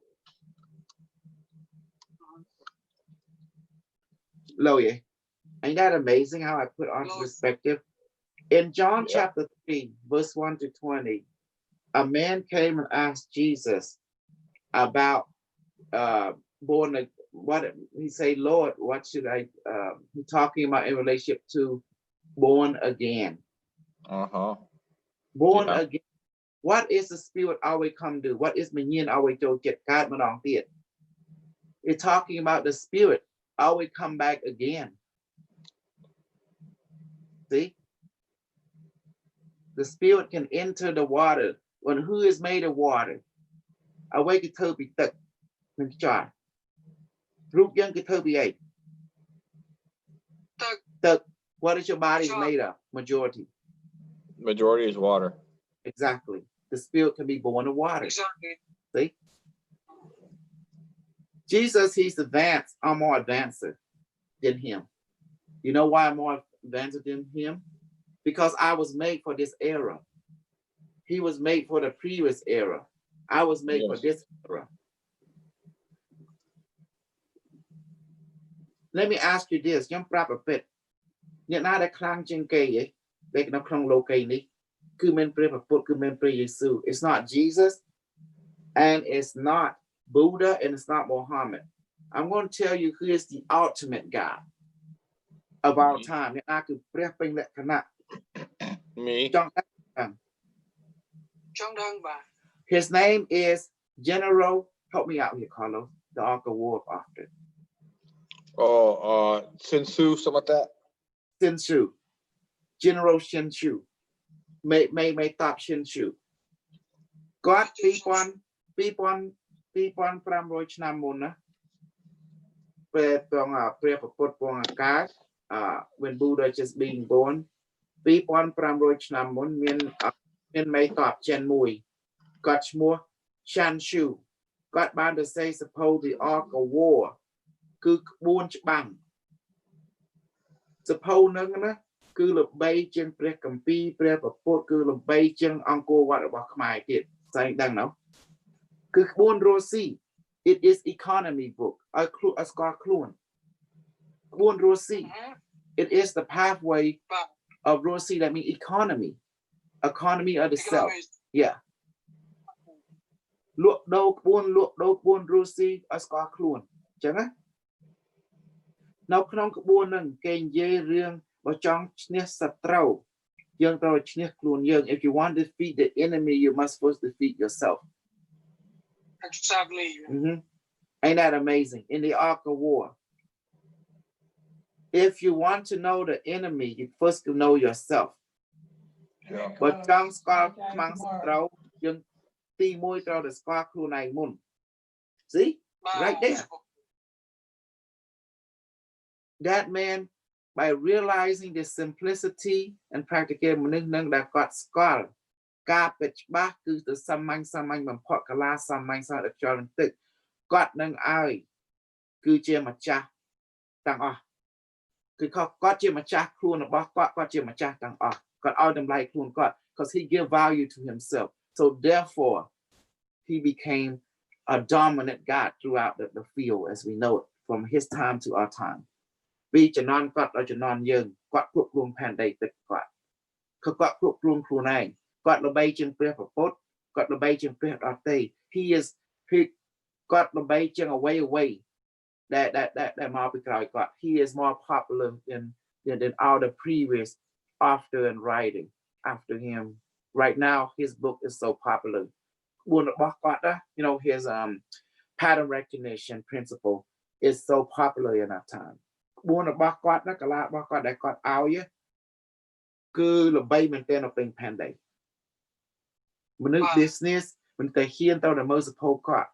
Loie, ain't that amazing how I put on perspective? In John chapter 3, verse 1 to 20, a man came and asked Jesus about born what he say, Lord, what should I he talking about in relationship to born again. Born again. What is the spirit always come do? What is Minyan always go get God Manong Theat? It's talking about the spirit always come back again. See? The spirit can enter the water. When who is made of water? Away to Toby Tuck. Root young to Toby 8. Tuck. What is your body made of? Majority.
Majority is water.
Exactly. The spirit can be born of water.
Exactly.
See? Jesus, he's advanced. I'm more advanced than him. You know why I'm more advanced than him? Because I was made for this era. He was made for the previous era. I was made for this era. Let me ask you this. Young proper bit. You're not a clang jinke, they can come locally. It's not Jesus, and it's not Buddha, and it's not Muhammad. I'm going to tell you who is the ultimate God of our time.
Me.
His name is General. Help me out here, Carlos. The Ark of War after.
Oh, Sinsu, something like that.
Sinsu. General Shinshu. May top Shinshu. God, people, 500 ឆ្នាំមុនណាពេលព្រះពុទ្ធពងអាកាស when Buddha just being born 2500 ឆ្នាំមុនមានមេតបចិនមួយគាត់ឈ្មោះ Shanshu គាត់បានទៅសេ suppose the Ark of War គឺក្បួនច្បាំង suppose ហ្នឹងណាគឺល្បីជាងព្រះគម្ពីរព្រះពុទ្ធគឺល្បីជាងអង្គរវត្តរបស់ខ្មែរទៀតស្អីដឹងណោះ It is economy book. It is the pathway of Rosi that means economy. Economy of the self. Yeah. Look Rosi Ascar Clun. Chẳng Now Kron Kabunan can ye ring or John Sniff Satrao. Young Sniff Clun Young. If you want to defeat the enemy, you must first defeat yourself.
Exactly.
Ain't that amazing? In the Ark of War, if you want to know the enemy, you first to know yourself. But John Scott throw young Timoy throw the spark moon. See? Right there. That man, by realizing the simplicity and practicality that got skull. Garbage back to the some pot kala some the children thick got nang eye good jemacha tang off got jemacha clun about got jemacha tang off got all them like clun got because he give value to himself so therefore he became a dominant God throughout the field as we know it from his time to our time be janon got or janon young got put room panday that got put room clun got the Beijing prayer for both, got the Beijing prayer of day. He got the Beijing away. That Marvel got. He is more popular than all the previous author and writing after him. Right now, his book is so popular. You know, his pattern recognition principle is so popular in our time. That got out here. Good the Bayman of being panday. Business when they hear the most got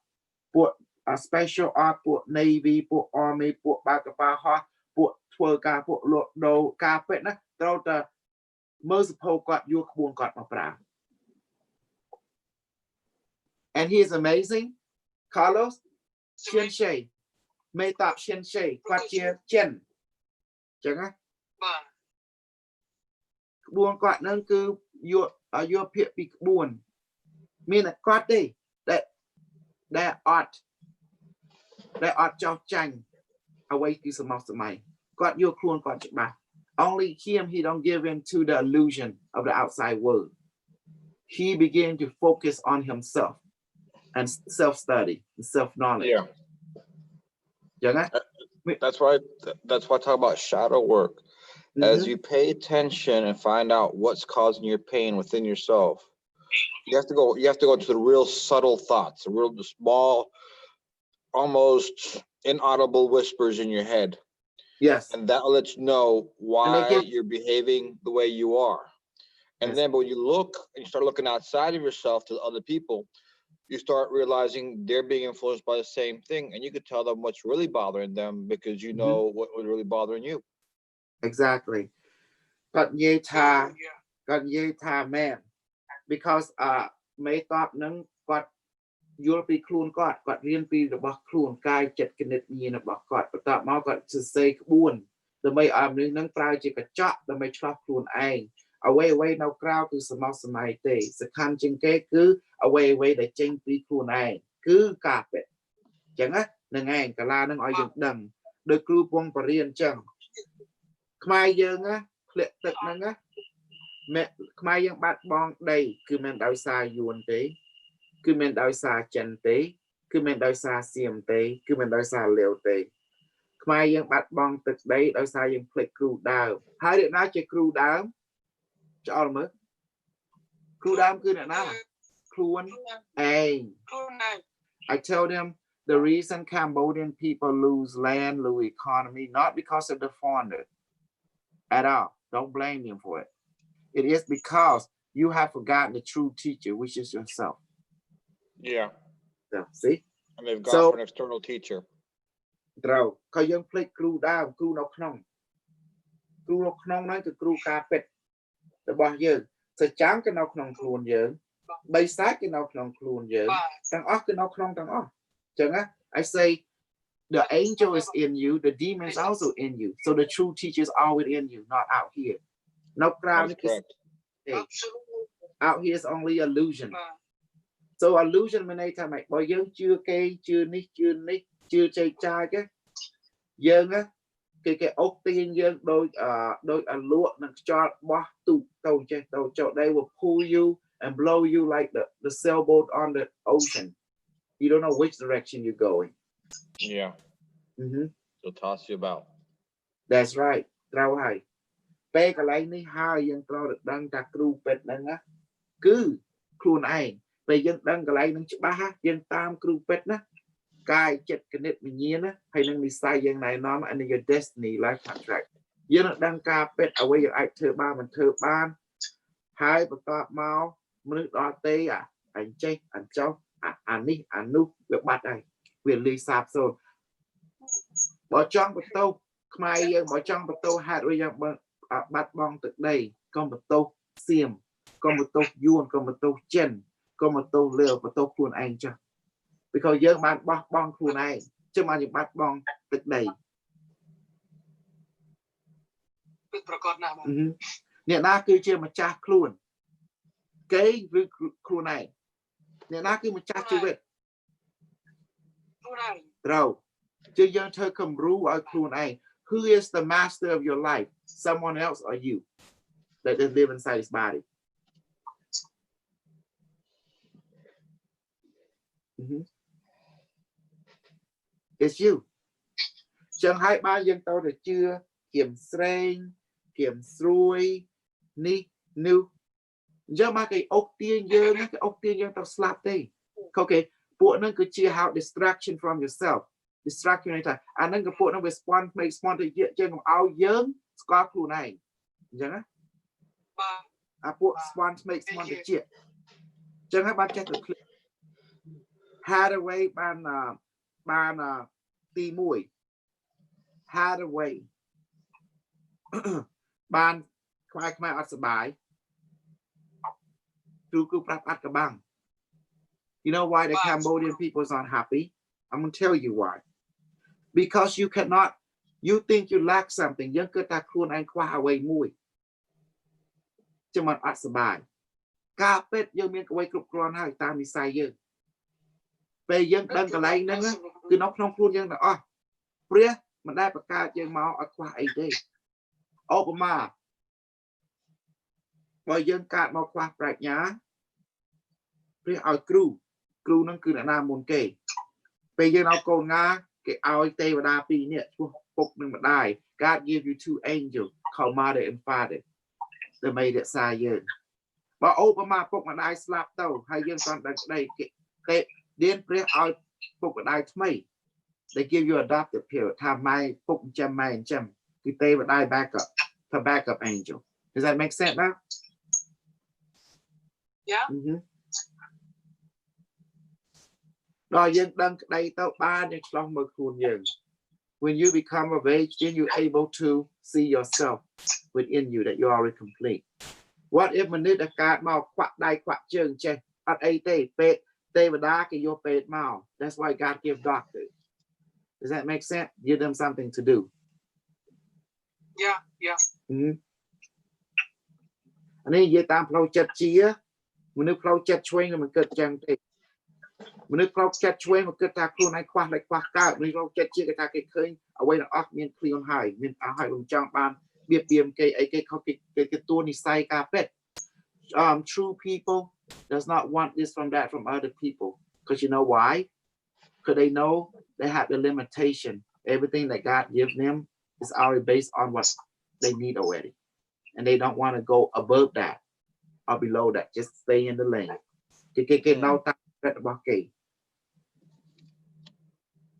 put a special art put navy put army put back about hot put 12 car put no carpet throw the most got your got my bra. And he is amazing. Carlos Shinshay mê tạp xiên xê quạt chia chen chẳng á
បាទ
buồn quạt nâng cứ vô phía bị buồn mình là quạt đi để ọt cho chanh away cứ sớm mọc sớm mày quạt vô khuôn quạt chụp bà only him he don't give in to the illusion of the outside world he began to focus on himself and self-study self-knowledge
Yeah.
chẳng á
That's why I talk about shadow work. As you pay attention and find out what's causing your pain within yourself, you have to go to the real subtle thoughts, the real small, almost inaudible whispers in your head.
yes
And that'll let you know why you're behaving the way you are. And then when you look and you start looking outside of yourself to other people, you start realizing they're being influenced by the same thing, and you could tell them what's really bothering them because you know what was really bothering you.
exactly got ye tha man because mấy top nâng quạt you'll be clone quạt riêng pi the box clone cai chật cái nết nhìn box quạt tập máu quạt to say buồn the mấy nâng trai chỉ cả chọn the mấy chọc clone ai away now crowd cứ sớm máu sớm mai tê sẽ khăn trên cái cứ away để tranh pi clone ai cứ cà pet chẳng á nâng ai cả la nâng ai dừng đằng đôi crew buông và riêng chẳng mai dương á lệ tật nâng á mẹ mai dương bắt bong đây cứ men đào xa yuan tế cứ men đào xa chân tế cứ men đào xa xiêm tế cứ men đào xa liều tế mai dương bắt bong tật đấy đào xa dương click crew đào hai đứa nào chơi crew đào cho mới crew đào cứ nè nào crew hey I tell them the reason Cambodian people lose land, lose economy, not because of the foreigner at all. Don't blame them for it. It is because you have forgotten the true teacher, which is yourself.
Yeah.
So, see?
And they've gone for an external teacher.
Rồi, coi dân play crew down, crew nó không. Crew nó không nói từ crew cà pet. Rồi bao giờ, sẽ chán cái nó không luôn giờ. Bay sát cái nó không luôn giờ. Tăng óc cái nó không tăng óc. Chẳng á, I say, the angel is in you, the demon is also in you. So the true teacher is always in you, not out here. No crowd. Out here is only illusion. So illusion mình này thằng mày bao giờ chưa cây chưa nít chưa chơi trai cái dân á cái ốc tiên dân đôi lụa nó cho bỏ tụ tàu chơi tàu cho they will pull you and blow you like the sailboat on the ocean. You don't know which direction you're going.
Yeah. They'll toss you about.
That's right. Trao hay. Pe cái lấy ní hai dân trao được đăng đặt crew pet nâng á cứ khuôn ai về dân đăng cái lấy nâng chữ ba ha dân tam crew pet ná cài chật cái nét mình nhiên á hay nâng đi sai dân này nó mà anh your destiny life contract dân đăng ca pet ở quay dân ai thơ ba mình thơ ban hai bậc tọa mau nước đó tê anh chơi anh cháu anh ní anh nu việc bắt này quyền ly sạp rồi bỏ trong bậc tâu mai dân bỏ trong bậc tâu hạt rồi dân bắt bong từ đây con bậc tâu xiêm con một tô yuan con một tô chân con một tô lừa và tô khuôn anh cho because dân bạn bong khuôn anh chứ mà những bắt bong từ đây nè na cứ chưa mà cha khuôn cái khuôn này nè na cứ mà cha chưa biết rồi chứ dân thơ cầm rú ở khuôn anh who is the master of your life, someone else or you that live inside his body. It's you. Chẳng hai ba dân tao được chưa kiểm sreng, kiểm xuôi, ni, nu. Giờ mà cái ốc tiên dân tao slap đi. Okay, bộ nó cứ chia out distraction from yourself. Distraction này thôi. Anh nâng cái bộ nó về spawn thì trên một áo dớn, squat khu này. Chẳng á. Bộ spawn thì chia. Chẳng hai ba check the clip. Hathaway ban ti mùi Hathaway ban khoai ở sờ bài tu cứ prap at cái băng. You know why the Cambodian people is unhappy? I'm gonna tell you why. because you cannot you think you lack something យើងគិតថាខ្លួនឯងខ្វះអ្វីមួយចាំមិនអត់សប្បាយការពិតយើងមានអ្វីគ្រប់គ្រាន់ហើយតាមនិស្ស័យយើងពេលយើងដឹងកន្លែងហ្នឹងគឺនៅក្នុងខ្លួនយើងទាំងអស់ព្រះមិនដែលបង្កើតយើងមកឲ្យខ្វះអីទេឧបមាបើយើងកើតមកខ្វះប្រាជ្ញាព្រះឲ្យគ្រូហ្នឹងគឺអ្នកណាមុនគេពេលយើងเอาកូនងាគេឲ្យទេវតាពីរនាក់ឈ្មោះពុកនិងម្ដាយ God give you two angels called mother and father ដើម្បីរក្សាយើងបើឧបមាពុកម្ដាយស្លាប់ទៅហើយយើងគាត់ដឹងស្ដីគេដៀនព្រះឲ្យពុកម្ដាយថ្មី they give you adopted parent ថាម៉ែពុកចិញ្ចឹមម៉ែចិញ្ចឹមគឺទេវតា backup angel does that make sense now
yeah
ដល់យើងដឹងក្ដីទៅបានយើងឆ្លោះមើលខ្លួនយើង when you become of age then you're able to see yourself within you that you're already complete what if មនុស្សដែលកើតមកខ្វាក់ដៃខ្វាក់ជើងចេះអត់អីទេពេទ្យទេវតាគេយកពេទ្យមក that's why God give doctor does that make sense give them something to do
yeah
អានេះនិយាយតាមផ្លូវចិត្តជាមនុស្សផ្លូវចិត្តឆ្វេងមិនគិតចឹងទេមនុស្សផ្លូវចិត្តឆ្វេងមកគិតថាខ្លួនឯងខ្វះតែខ្វះកើតមនុស្សផ្លូវចិត្តជាគេថាគេឃើញអ្វីទាំងអស់មានគ្រាហើយមានអស់ហើយមិនចង់បានបៀតបៀនគេអីគេខុសគេទទួលនិស្ស័យការពិត true people does not want this from that from other people because you know why because they know they have the limitation everything that God gives them is already based on what they need already and they don't want to go above that or below that just stay in the lane គេនៅតាមរបស់គេ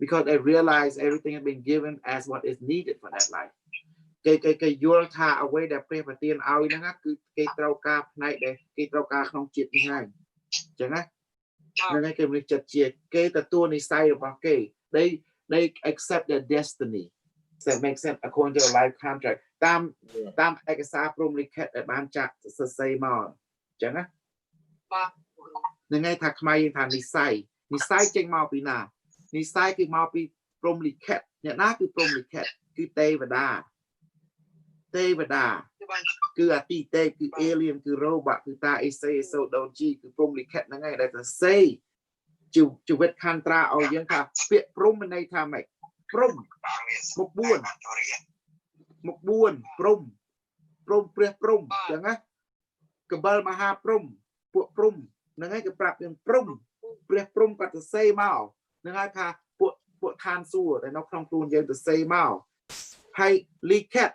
because they realize everything has been given as what is needed for that life គេយល់ថាអ្វីដែលព្រះប្រទានឲ្យហ្នឹងគឺគេត្រូវការផ្នែកដែលគេត្រូវការក្នុងជាតិនេះហើយអញ្ចឹងណាហ្នឹងហើយគេមានចិត្តជាគេទទួលនិស្ស័យរបស់គេ they accept their destiny so that makes sense according to a life contract តាមឯកសារព្រហ្មលិខិតដែលបានចាក់សរសេរមកអញ្ចឹងណាហ្នឹងហើយថាខ្មែរយើងថានិស្ស័យចេញមកពីណានិស្ស័យគឺមកពីព្រហ្មលិខិតអ្នកណាគឺព្រហ្មលិខិតគឺទេវតាគឺអាទិទេពគឺ alien គឺ robot គឺតាអេសេសូដូជីគឺព្រហ្មលិខិតហ្នឹងហើយដែលសរសេរជីវិតខន្ត្រាឲ្យយើងថាពាក្យព្រហ្មមានន័យថាម៉េចព្រហ្មមុខ4ព្រហ្មព្រះព្រហ្មអញ្ចឹងណាកបិលមហាព្រហ្មពួកព្រហ្មហ្នឹងហើយគេប្រាប់យើងព្រហ្មព្រះព្រហ្មគាត់សរសេរមកហ្នឹងហើយថាពួកឋានសួគ៌ដែលនៅក្នុងខ្លួនយើងសរសេរមកហើយលិខិត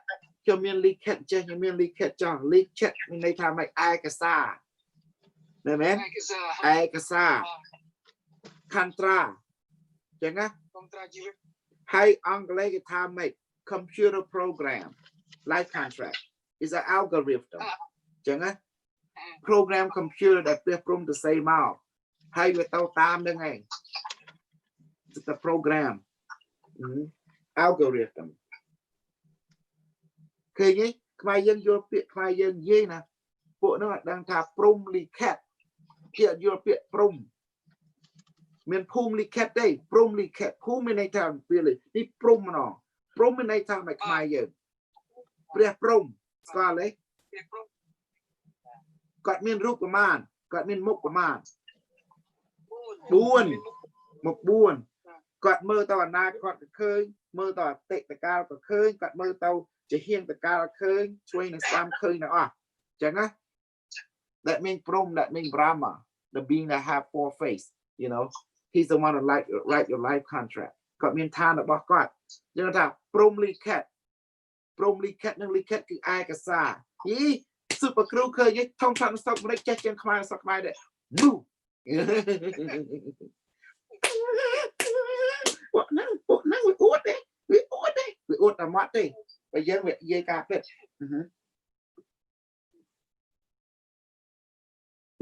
ខ្ញុំមានលិខិតចេះខ្ញុំមានលិខិតចោះលិខិតមានន័យថាម៉េចឯកសារមែនឯកសារខន្ត្រាអញ្ចឹងណាហើយអង់គ្លេសគេថាម៉េច computer program life contract is an algorithm អញ្ចឹងណា program computer ដែលព្រះព្រហ្មសរសេរមកហើយវាទៅតាមនឹងឯង the program algorithm ឃើញទេខ្មែរយើងយល់ពាក្យខ្មែរយើងនិយាយណាពួកនោះអត់ដឹងថាព្រហ្មលិខិតគេអត់យល់ពាក្យព្រហ្មមានភូមិលិខិតទេព្រហ្មលិខិតភូមិមានន័យថាពេលនេះព្រហ្មម្ដងព្រហ្មមានន័យថាមិនខ្មែរយើងព្រះព្រហ្មស្គាល់ទេគាត់មានរូបប្រមាណគាត់មានមុខប្រមាណ4មុខ4គាត់មើលទៅអនាគតក៏ឃើញមើលទៅអតីតកាលក៏ឃើញគាត់មើលទៅជាហៀងតកាលឃើញជួយនឹងស្ដាំឃើញទាំងអស់អញ្ចឹងណា that means ព្រហ្ម that means Brahma the being that have four face you know he's the one that write your life contract គាត់មានឋានរបស់គាត់យើងថាព្រហ្មលិខិតនិងលិខិតគឺឯកសារយី super crew ឃើញទេថងឆាត់ស្តុកមិនចេះជាងខ្មែរសក់ខ្មែរដែរ ពួកហ្នឹងវាអួតទេវាអួតតែមាត់ទេបើយើងនិយាយការពិត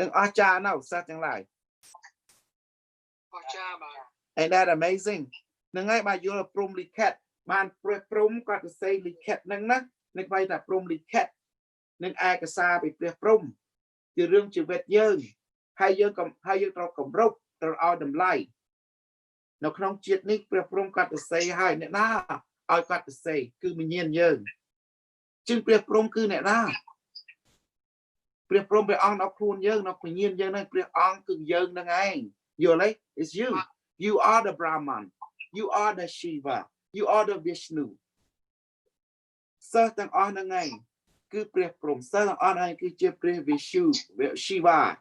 នឹងអស្ចារ្យណាស់សាស្ត្រទាំងឡាយអស្ចារ្យបាទ And that amazing ហ្នឹងហើយបើយល់ព្រហ្មលិខិតបានព្រះព្រហ្មគាត់សរសេរលិខិតហ្នឹងណានឹងវាយថាព្រហ្មលិខិតនឹងឯកសារពីព្រះព្រហ្មជារឿងជីវិតយើងហើយយើងត្រូវគម្រប់ត្រូវឲ្យតម្លៃ nó không chết ní bia prom cắt từ say hai nè na ai cắt từ say cứ mình nhiên dơn chừng bia prom cứ nè na bia prom bia ong nó khuôn dơn nó mình nhiên dơn này bia ong cứ dơn đang ngay you lấy it's you are the Brahman you are the Shiva you are the Vishnu sơ tăng on đang ngay cứ bia prom sơ tăng on này cứ chia bia Vishnu Shiva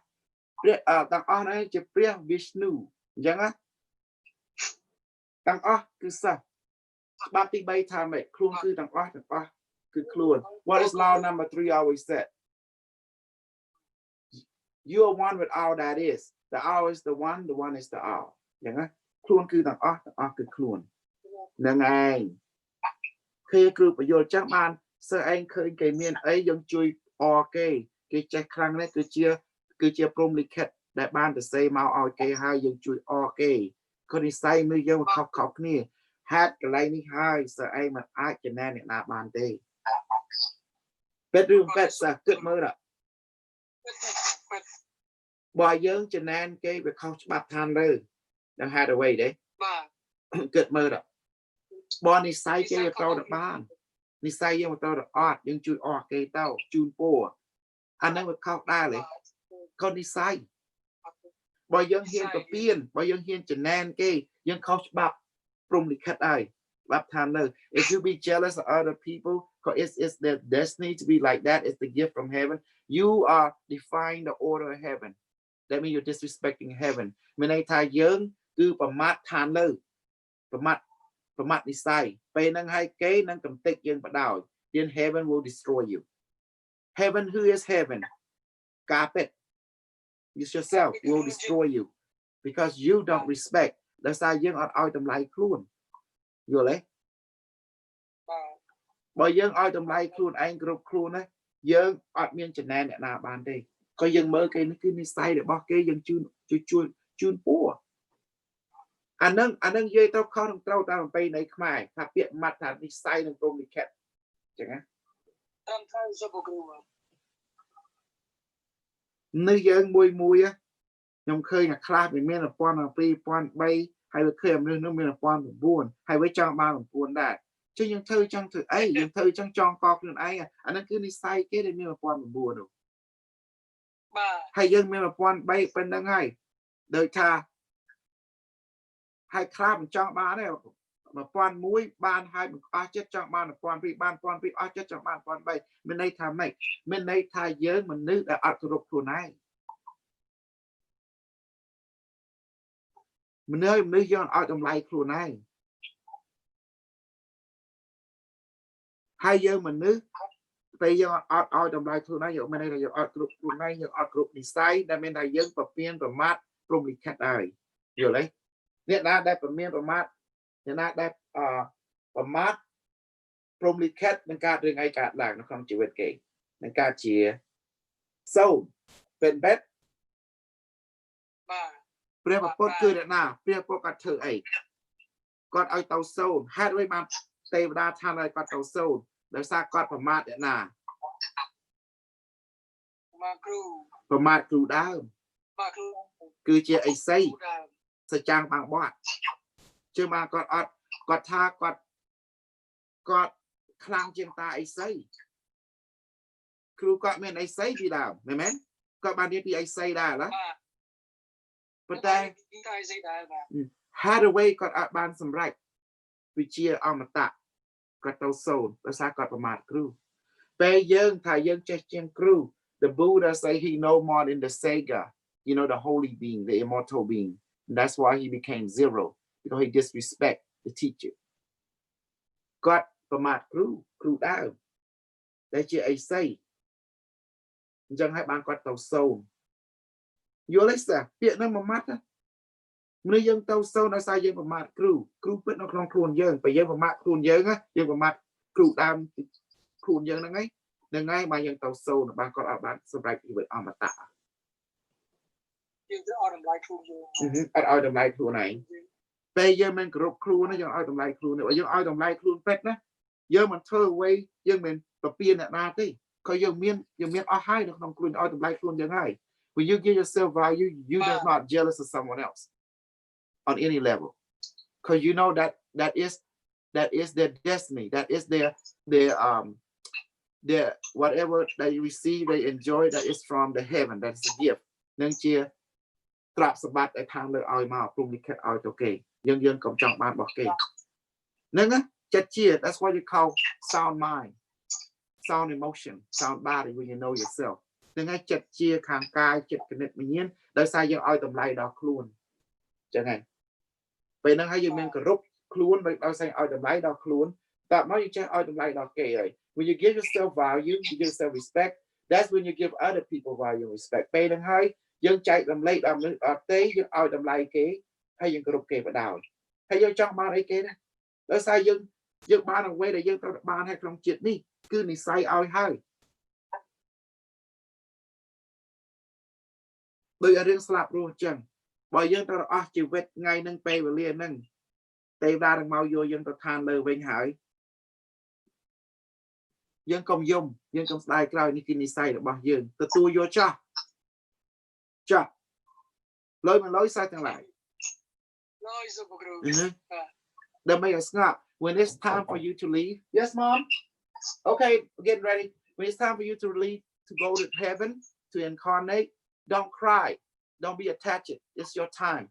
bia tăng on này chia bia Vishnu chẳng á tăng on cứ sao ba tí bay tham mày khuôn cứ tăng on cứ khuôn what is law number 3 always said you are one with all that is the all is the one is the all chẳng á khuôn cứ tăng on cứ khuôn nâng anh khi cứ bây giờ chắc bạn sơ anh khơi cái miền ấy giống chui cái trái khăn đấy cứ chia prom lịch khét đại ban từ xây mau ok hai giống chui okคนที่ใส่มือยังเขานี่ฮัดอะไรนี่ให้สไอมันอาจจะแน่เนี่ยนาบานเต้เป็ดเรื่องเป็ดสักเกิดมือละบ่อยยังจะแน่นเก้ไปเข้าบัตรทานเลยดังฮัดเอาไว้เด้เกิดมือละบ่อนี่ใส่เก้เต้าดับบ้านนี่ใส่ยังเต้าดับออดยังจุยออกเก้เต้าจูนโป้อันนั้นมันเข้าได้เลยคนที่ใส่บ่ยังเฮียนกับเปลี่ยนบ่ยังเฮียนจะแน่นเก้ยังเขาบับปรุงลิขิตได้บับทานเลย if you be jealous of other people because it's their destiny to be like that it's the gift from heaven you are defying the order of heaven that means you're disrespecting heaven មានន័យថាយើងគឺប្រមាថឋានលើប្រមាថនិស័យពេលហ្នឹងឲ្យគេនឹងកំទេចយើងបដោយ then heaven will destroy you heaven who is heaven ការពិតyou yourself will destroy you because you don't respect ដោយសារយើងអត់ឲ្យតម្លៃខ្លួនយល់ទេបើយើងឲ្យតម្លៃខ្លួនឯងគ្រប់ខ្លួនណាយើងអត់មានចំណែនអ្នកណាបានទេក៏យើងមើលគេនេះគឺនិស័យរបស់គេយើងជូនពួរអានឹងនិយាយទៅខុសនឹងត្រូវតាមប្រពៃណីខ្មែរថាពាក្យម៉ាត់ថានិស័យនឹងព្រមលិខិតអញ្ចឹងណាតាមថាសុបគ្រូនេះយើងមួយខ្ញុំឃើញអាខ្លះវាមាន1000 2003ហើយវាឃើញមនុស្សនោះមាន1009ហើយវាចង់បាន9ដែរចឹងយើងធ្វើចង់ធ្វើអីយើងធ្វើចង់ចងកខ្លួនឯងអាហ្នឹងគឺនិស័យគេដែលមាន1009នោះបាទហើយយើងមាន1003ប៉ុណ្្នឹងហើយដូចថាហើយខ្លះមិនចង់បានទេ1001បានហើយមិនអស់ចិត្តចង់បាន1002បាន1002អស់ចិត្តចង់បាន1003មានន័យថាម៉េចមានន័យថាយើងមនុស្សដែលអត់គោរពខ្លួនឯងមនុស្សយើងអត់តម្លៃខ្លួនឯងហើយយើងមនុស្សពេលយើងអត់ឲ្យតម្លៃខ្លួនឯងយើងមានន័យថាយើងអត់គ្រប់ខ្លួនឯងយើងអត់គ្រប់និស័យដែលមានថាយើងប្រពៀនប្រមាថព្រមលិខិតហើយយល់ទេអ្នកណាដែលប្រមានប្រមាថអ្នកណាដែលប្រមាថព្រមលិខិតនឹងកើតរឿងអីកើតឡើងនៅក្នុងជីវិតគេនឹងកើតជាសូន្យเป็นเบ็ดបាទព្រះពុទ្ធគឺអ្នកណាព្រះពុទ្ធគាត់ធ្វើអីគាត់ឲ្យទៅសូន្យហេតុអ្វីបានទេវតាថាឲ្យគាត់ទៅសូន្យដោយសារគាត់ប្រមាថអ្នកណាប្រមាថគ្រូដើមគឺជាអីសីសច្ចាំងបាំងបាត់ជឿមកគាត់ថាគាត់ខ្លាំងជាងតាអីសីគ្រូគាត់មានអីសីពីដើមមែនគាត់បាននិយាយពីអីសីដែរណាប៉ុន្តែHathaway គាត់អត់បានសម្រេចវិជាអមតៈគាត់ទៅសូន្យដោយសារគាត់ប្រមាថគ្រូពេលយើងថាយើងចេះជាងគ្រូ the Buddha say he know more than the Sega you know the holy being the immortal being and that's why he became zero because he disrespect the teacher គាត់ប្រមាថគ្រូដើមតែជាអីសីអញ្ចឹងហើយបានគាត់ទៅសូន្យយល់ទេសាពាក្យហ្នឹងមួយម៉ាត់ណាមនុស្សយើងទៅសូន្យដោយសារយើងប្រមាថគ្រូពិតនៅក្នុងខ្លួនយើងបើយើងប្រមាថខ្លួនយើងយើងប្រមាថគ្រូដើមខ្លួនយើងហ្នឹងហើយមកយើងទៅសូន្យបានគាត់អត់បានសម្រេចជីវិតអមតៈយើងទៅឲ្យតម្លៃខ្លួនយើងអត់ឲ្យតម្លៃខ្លួនឯងពេលយើងមិនគោរពខ្លួនយើងឲ្យតម្លៃខ្លួនបើយើងឲ្យតម្លៃខ្លួនពេតណាយើងមិនធ្វើអ្វីយើងមិនប្រពៀនអ្នកណាទេក៏យើងមានអស់ហើយនៅក្នុងខ្លួនឲ្យតម្លៃខ្លួនយើងហើយ when you give yourself value you are not jealous of someone else on any level because you know that that is their destiny, that is their whatever they receive, they enjoy, that is from the heaven, that's a gift នឹងជាទ្រព្យសម្បត្តិដែលខាងលើឲ្យមកព្រមលិខិតឲ្យទៅគេយើងកុំចង់បានរបស់គេហ្នឹងណាចិត្តជា that's what you call sound mind, sound emotion, sound body when you know yourself ហ្នឹងហើយចិត្តជាខាងកាយចិត្តគណិតវិញ្ញាណដោយសារយើងឲ្យតម្លៃដល់ខ្លួនចឹងហើយពេលហ្នឹងហើយយើងមានគោរពខ្លួនដោយសារឲ្យតម្លៃដល់ខ្លួនតើមកយើងចេះឲ្យតម្លៃដល់គេហើយ when you give yourself value, you give yourself respect, that's when you give other people value and respect ពេលហ្នឹងហើយយើងចែករំលែកដល់មនុស្សអត់ទេយើងឲ្យតម្លៃគេហើយយើងគោរពគេបដ ហើយយើងចង់បានអីគេណាដោយសារយើងបានអ្វីដែលយើងត្រូវបានឲ្យក្នុងជាតិនេះគឺនិស្ស័យឲ្យហើយដោយរឿងស្លាប់រស់អញ្ចឹងបើយើងត្រូវអស់ជីវិតថ្ងៃហ្នឹងពេលវេលាហ្នឹងទេវតានឹងមកយកយើងទៅឋានលើវិញហើយយើងកុំយំយើងកុំស្ដាយក្រោយនេះគឺនិស្ស័យរបស់យើងទទួលយកចោះលុយមិនលុយសាច់ទាំងឡាយ
Nói zo pokrył.
ដើម្បីឲ្យស្ងប់ when it's time for you to leave, yes mom, okay, get ready, when it's time for you to leave to go to heaven to incarnate, don't cry, don't be attached, it's your time,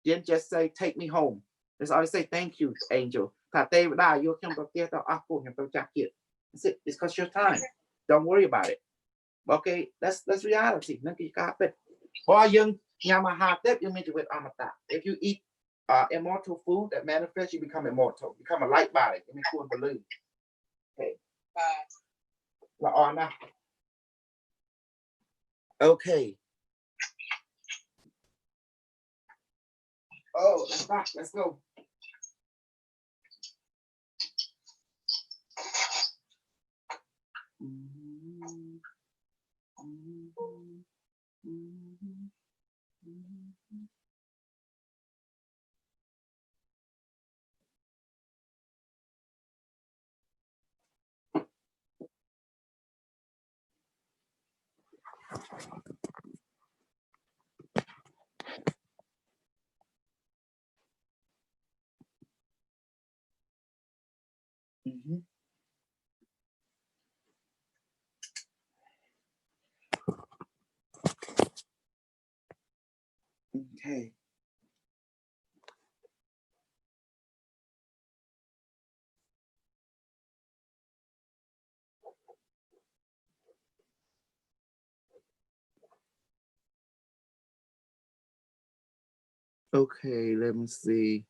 then just say take me home, just always say thank you angel ថាទេវតាយកខ្ញុំទៅផ្ទះទៅអស់ពួកខ្ញុំទៅចាស់ទៀត it's because your time, don't worry about it, okay, that's reality ហ្នឹងគឺការពិតបើយើងញ៉ាំអាហារទេយើងមានជីវិតអមតៈ if you eat immortal food that manifests, you become immortal, become a light body, you become a balloon. Okay. Okay. Oh, let's go. Okay. Okay, let me see.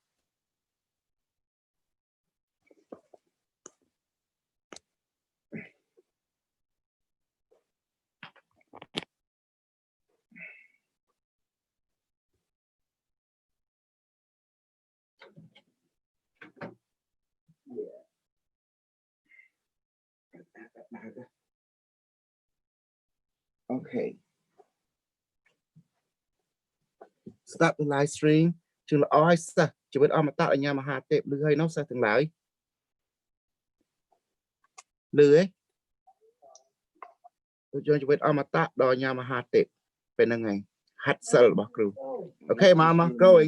Okay. Stop the live stream. Chừng là oi sa, chỉ biết ông tạo ở nhà mà hạt tệp lưới hay nó sa từng lại. Lưới. Tôi cho chỉ biết ông tạo đòi nhà mà hạt tệp. Bên này hạt sờ bọc rượu. Okay, mama, going.